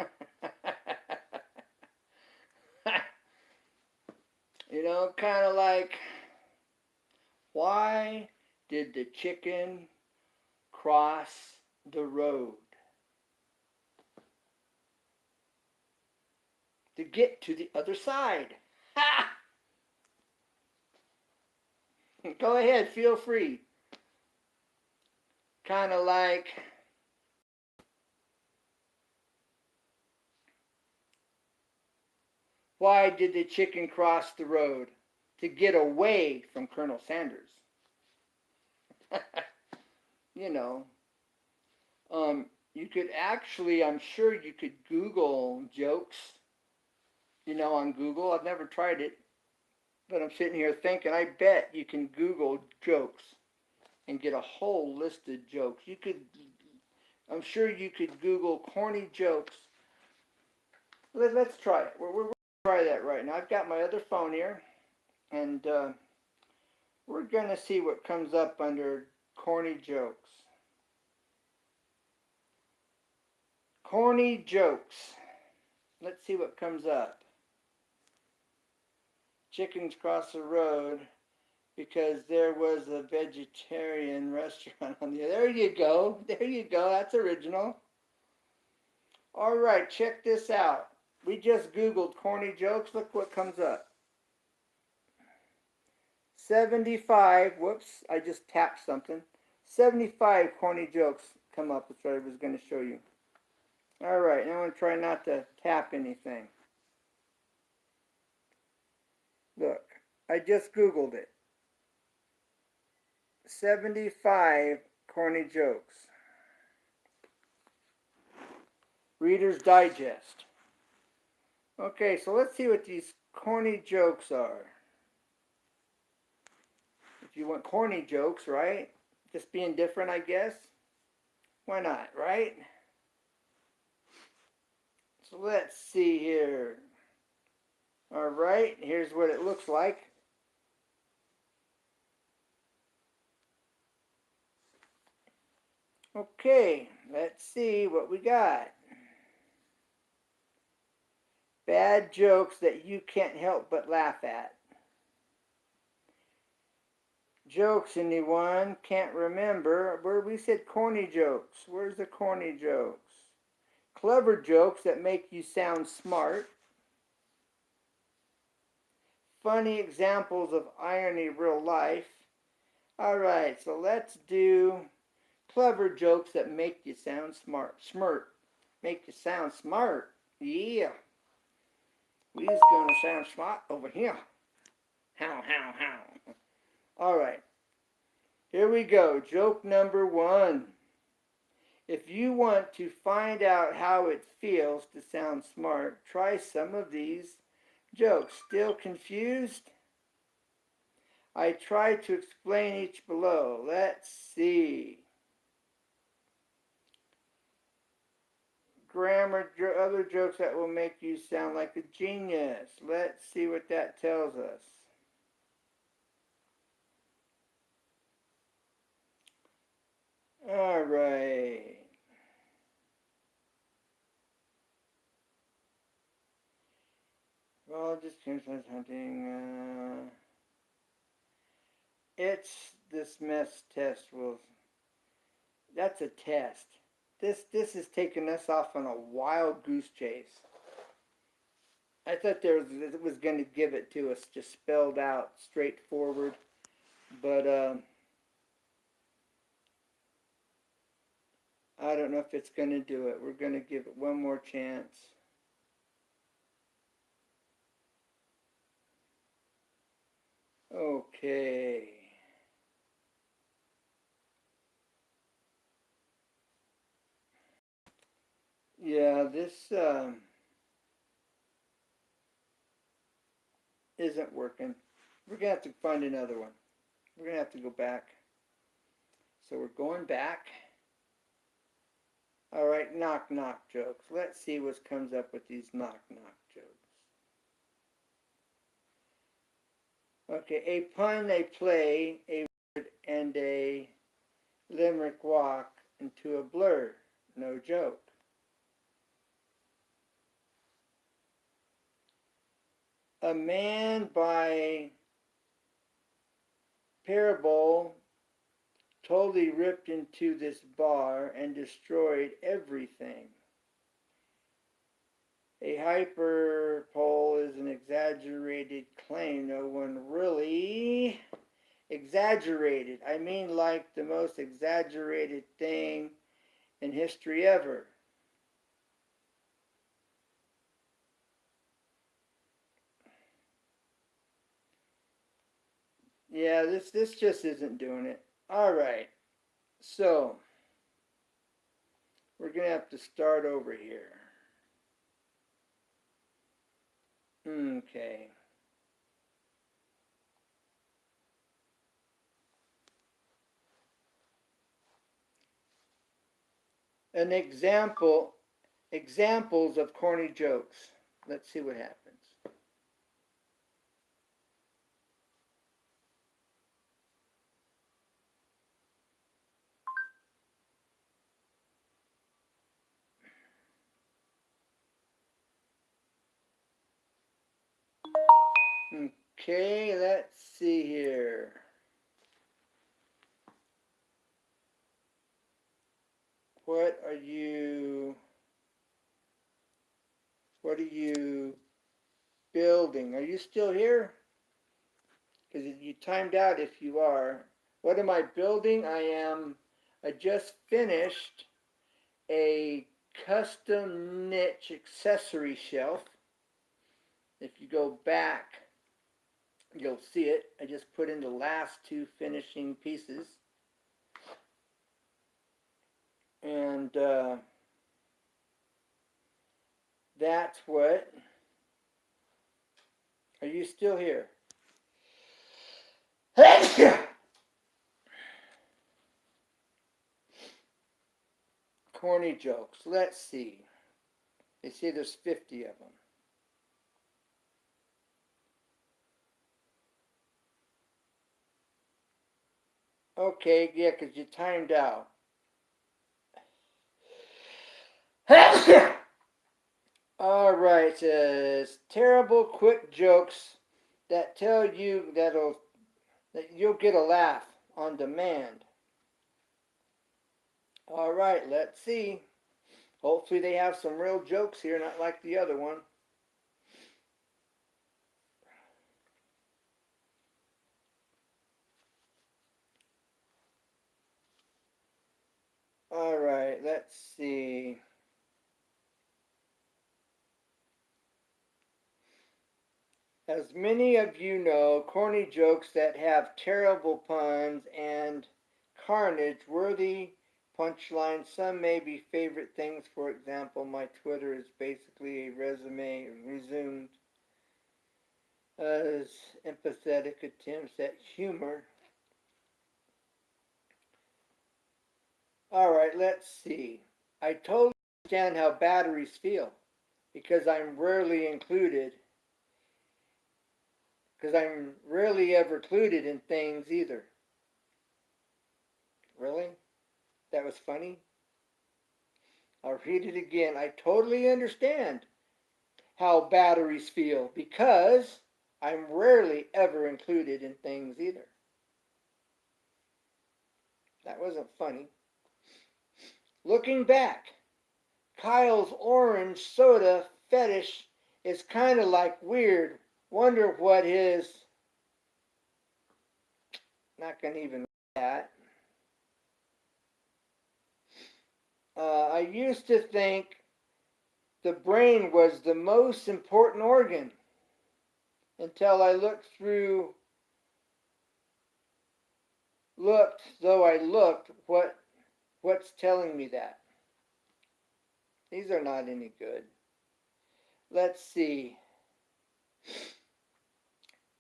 Kind of like, why did the chicken cross the road? To get to the other side. Ha! Go ahead, feel free. Kind of like, Why did the chicken cross the road? To get away from Colonel Sanders. You know, you could actually, I'm sure you could Google jokes, on Google. I've never tried it, but I'm sitting here thinking, I bet you can Google jokes and get a whole list of jokes. I'm sure you could Google corny jokes. Let's try it. We're going to try that right now. I've got my other phone here, and we're going to see what comes up under corny jokes. Corny jokes. Let's see what comes up. Chickens cross the road because there was a vegetarian restaurant on the other. There you go. There you go. That's original. All right, check this out. We just Googled corny jokes. Look what comes up. 75, whoops, I just tapped something. 75 corny jokes come up. That's what I was going to show you. All right, now I'm going to try not to tap anything. Look, I just Googled it. 75 corny jokes. Reader's Digest. Okay, so let's see what these corny jokes are. If you want corny jokes, right? Just being different, I guess. Why not, right? So let's see here. All right, here's what it looks like. Okay, let's see what we got. Bad jokes that you can't help but laugh at. Jokes, anyone? Can't remember. Where we said corny jokes. Where's the corny jokes? Clever jokes that make you sound smart. Funny examples of irony real life. All right, so let's do clever jokes that make you sound smart. Make you sound smart. Yeah. We's gonna sound smart over here. How. All right. Here we go. Joke number 1. If you want to find out how it feels to sound smart, try some of these jokes. Still confused? I tried to explain each below. Let's see. Grammar, other jokes that will make you sound like a genius. Let's see what that tells us. All right. Well, just hunting. It's this mess test will. That's a test. This is taking us off on a wild goose chase. I thought it was going to give it to us just spelled out, straightforward, but I don't know if it's going to do it. We're going to give it one more chance. Okay. Yeah, this isn't working. We're going to have to find another one. We're going to have to go back. So we're going back. All right, knock jokes. Let's see what comes up with these knock jokes. Okay, a pun, a play, a word, and a limerick walk into a blur. No joke. A man by parable totally ripped into this bar and destroyed everything. A hyperbole is an exaggerated claim. No one really exaggerated. I mean like the most exaggerated thing in history ever. Yeah, this just isn't doing it. All right, so we're gonna have to start over here. Okay. An examples of corny jokes. Let's see what happens. Okay, let's see here. What are you building? Are you still here? Because you timed out if you are. What am I building? I just finished a custom niche accessory shelf. If you go back, you'll see it. I just put in the last two finishing pieces. And that's what. Are you still here? Corny jokes. Let's see. They say there's 50 of them. Okay, yeah, because you timed out. All right, terrible quick jokes that tell you that you'll get a laugh on demand. All right, let's see. Hopefully they have some real jokes here, not like the other one. All right, let's see. As many of you know, corny jokes that have terrible puns and carnage-worthy punchlines. Some may be favorite things. For example, my Twitter is basically a resume resumed as empathetic attempts at humor. All right, let's see. I totally understand how batteries feel because I'm rarely included. Because I'm rarely ever included in things either. Really? That was funny? I'll read it again. I totally understand how batteries feel because I'm rarely ever included in things either. That wasn't funny. Looking back, Kyle's orange soda fetish is kind of like weird. Wonder what his. Not gonna even read that. I used to think the brain was the most important organ until I looked, what's telling me that? These are not any good. Let's see.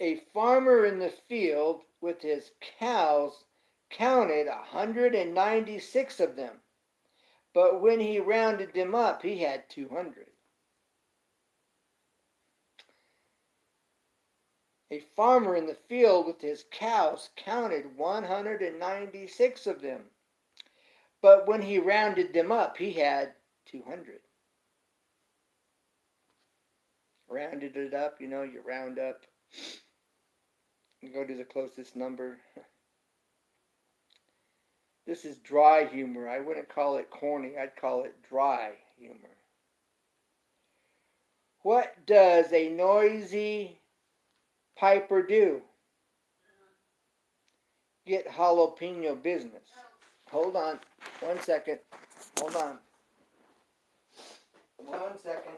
A farmer in the field with his cows counted 196 of them, but when he rounded them up, he had 200. A farmer in the field with his cows counted 196 of them, but when he rounded them up, he had 200. Rounded it up, you round up. You go to the closest number. This is dry humor. I wouldn't call it corny. I'd call it dry humor. What does a noisy piper do? Get jalapeno business. Hold on. 1 second. Hold on. 1 second.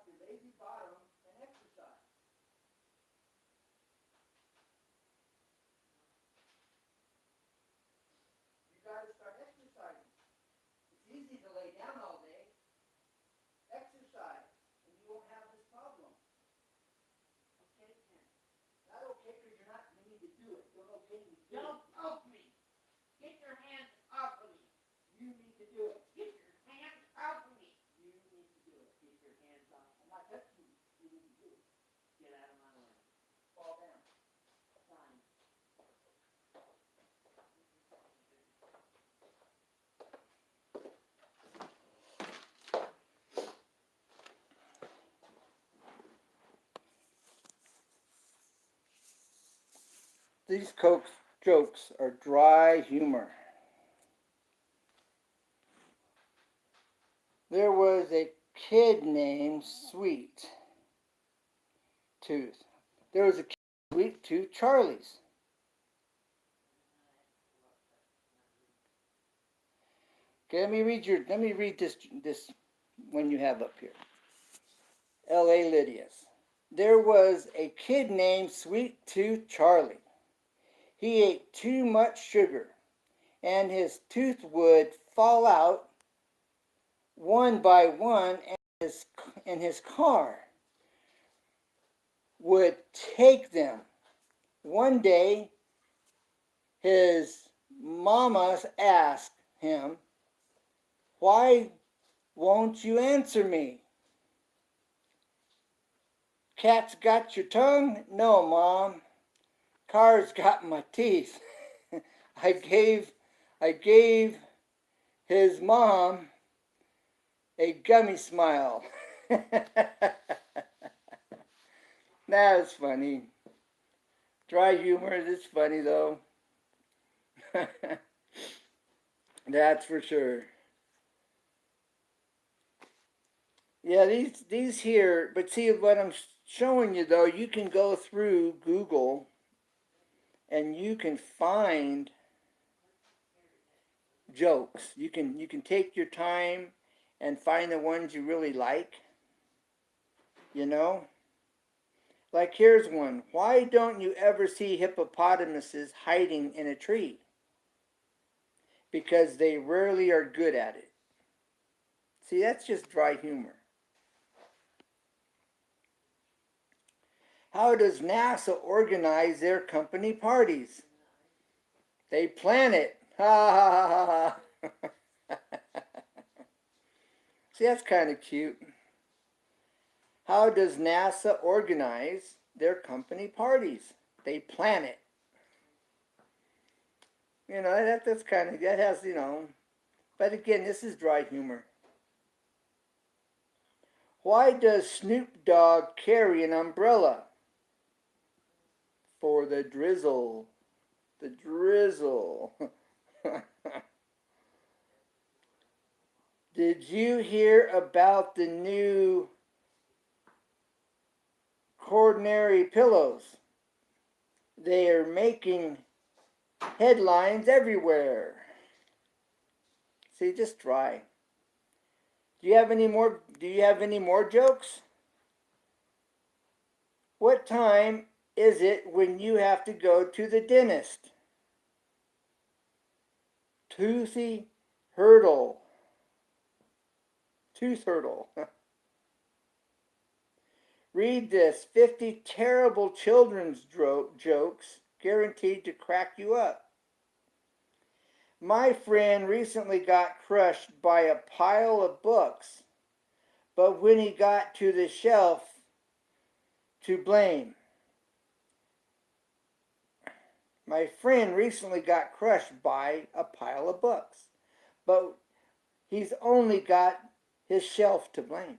your lazy bottom and exercise. You got to start exercising. It's easy to lay down all day. Exercise, and you won't have this problem. Okay, Ken. Not okay because you're not. You need to do it. Don't okay. You do Don't it. poke me. Get your hands off of me. You need to do it. Get your hands off of me. You need to do it. Get your hands off. I'm not touching you. You need to do it. Get out of my way. Fall down. Fine. These jokes are dry humor. There was a kid named Sweet Tooth. There was a kid Sweet Tooth Charlie's. Okay, let me read this one you have up here. L.A. Lydia's. There was a kid named Sweet Tooth Charlie. He ate too much sugar, and his tooth would fall out one by one, and his car would take them. One day, his mama asked him, "Why won't you answer me? Cat's got your tongue?" "No, Mom. Car's got my teeth." I gave his mom a gummy smile. That's funny. Dry humor is funny though. That's for sure. Yeah, these here, but see what I'm showing you though, you can go through Google and you can find jokes. You can take your time and find the ones you really like. You know? Like here's one. Why don't you ever see hippopotamuses hiding in a tree? Because they rarely are good at it. See, that's just dry humor. How does NASA organize their company parties? They plan it. Ha ha ha ha ha. See, that's kind of cute. How does NASA organize their company parties? They plan it. You know, that's kind of, that has, you know, but again, this is dry humor. Why does Snoop Dogg carry an umbrella? For the drizzle. The drizzle. Did you hear about the new Coronary pillows? They are making headlines everywhere. See, just dry. Do you have any more jokes? What time is it when you have to go to the dentist? Toothy hurdle. Tooth hurdle. Read this. 50 terrible children's jokes guaranteed to crack you up. My friend recently got crushed by a pile of books, but when he got to the shelf to blame. My friend recently got crushed by a pile of books, but he's only got his shelf to blame.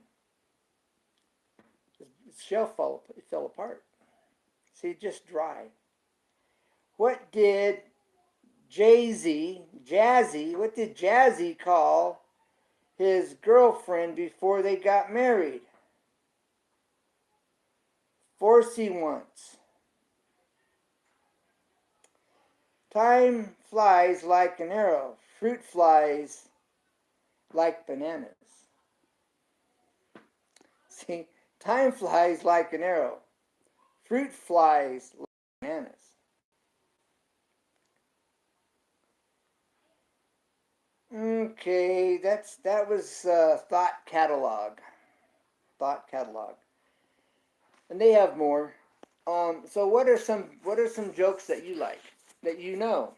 His shelf fell apart. See, just dry. What did Jazzy call his girlfriend before they got married? Forcey once. Time flies like an arrow. Fruit flies like bananas. See, Time flies like an arrow. Fruit flies like bananas. Okay, that was Thought Catalog. Thought Catalog, and they have more. So what are some jokes that you like that you know?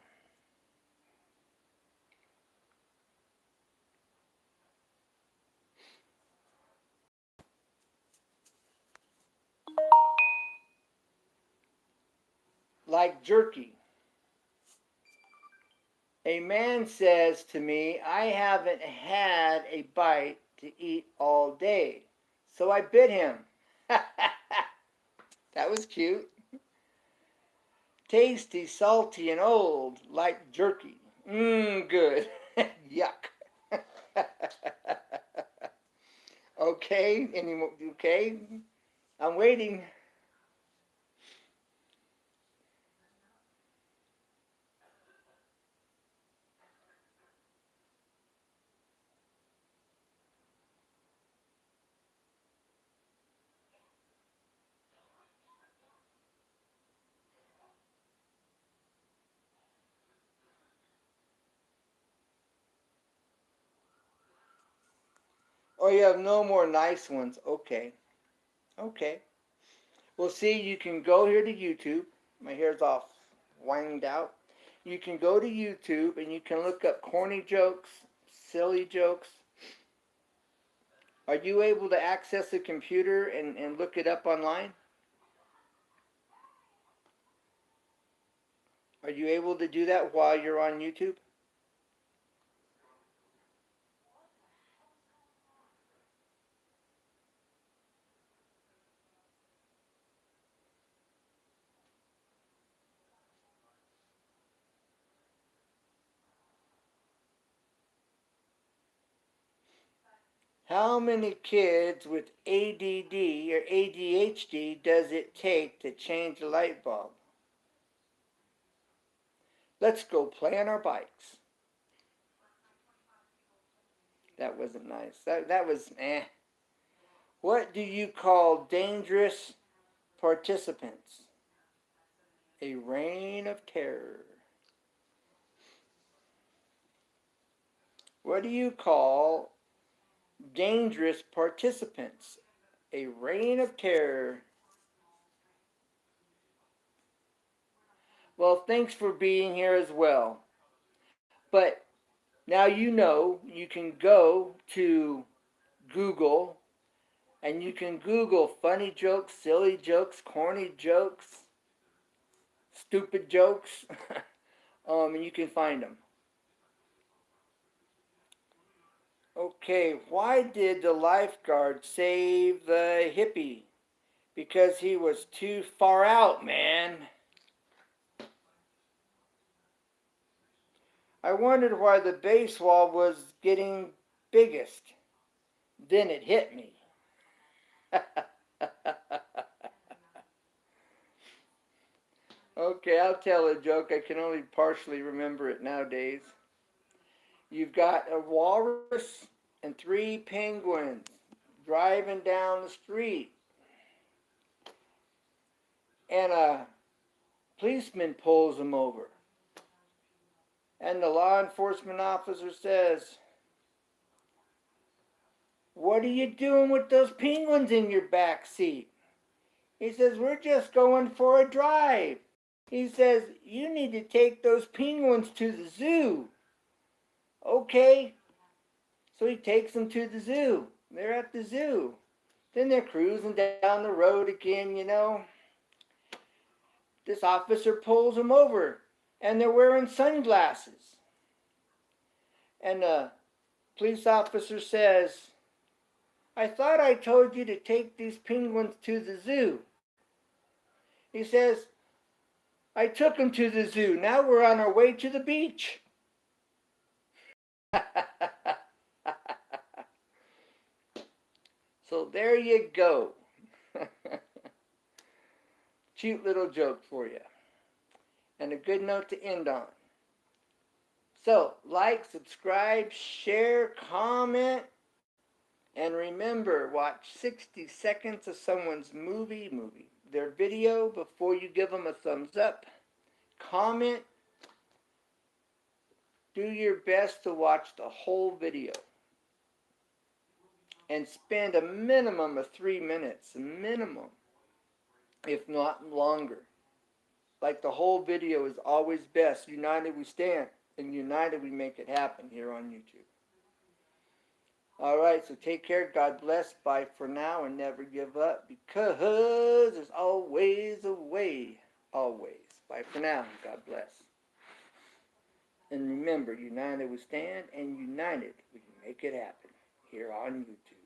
Like jerky. A man says to me, I haven't had a bite to eat all day. So I bit him. That was cute. Tasty, salty, and old, like jerky. Mmm, good. Yuck. Okay, okay? I'm waiting. Oh, you have no more nice ones. Okay. Okay. Well, see, you can go here to YouTube. My hair's all wanged out. You can go to YouTube and you can look up corny jokes, silly jokes. Are you able to access a computer and look it up online? Are you able to do that while you're on YouTube? How many kids with ADD or ADHD does it take to change a light bulb? Let's go play on our bikes. That wasn't nice. That was eh. What do you call dangerous participants? A reign of terror. What do you call dangerous participants? A reign of terror. Well, thanks for being here as well. But now you know you can go to Google and you can Google funny jokes, silly jokes, corny jokes, stupid jokes, and you can find them. Okay, why did the lifeguard save the hippie? Because he was too far out, man. I wondered why the base wall was getting biggest. Then it hit me. Okay, I'll tell a joke. I can only partially remember it nowadays. You've got a walrus and three penguins driving down the street, and a policeman pulls them over. And the law enforcement officer says, what are you doing with those penguins in your back seat? He says, we're just going for a drive. He says, you need to take those penguins to the zoo. Okay. So he takes them to the zoo. They're at the zoo. Then they're cruising down the road again, you know. This officer pulls them over, and they're wearing sunglasses. And the police officer says, I thought I told you to take these penguins to the zoo. He says, I took them to the zoo. Now we're on our way to the beach. So there you go. Cute little joke for you. And a good note to end on. So, like, subscribe, share, comment, And remember, watch 60 seconds of someone's their video before you give them a thumbs up. Comment. Do your best to watch the whole video. And spend a minimum of 3 minutes, a minimum, if not longer. Like the whole video is always best. United we stand, and united we make it happen here on YouTube. All right, so take care. God bless. Bye for now, and never give up, because there's always a way. Always. Bye for now. God bless. And remember, united we stand, and united we can make it happen here on YouTube.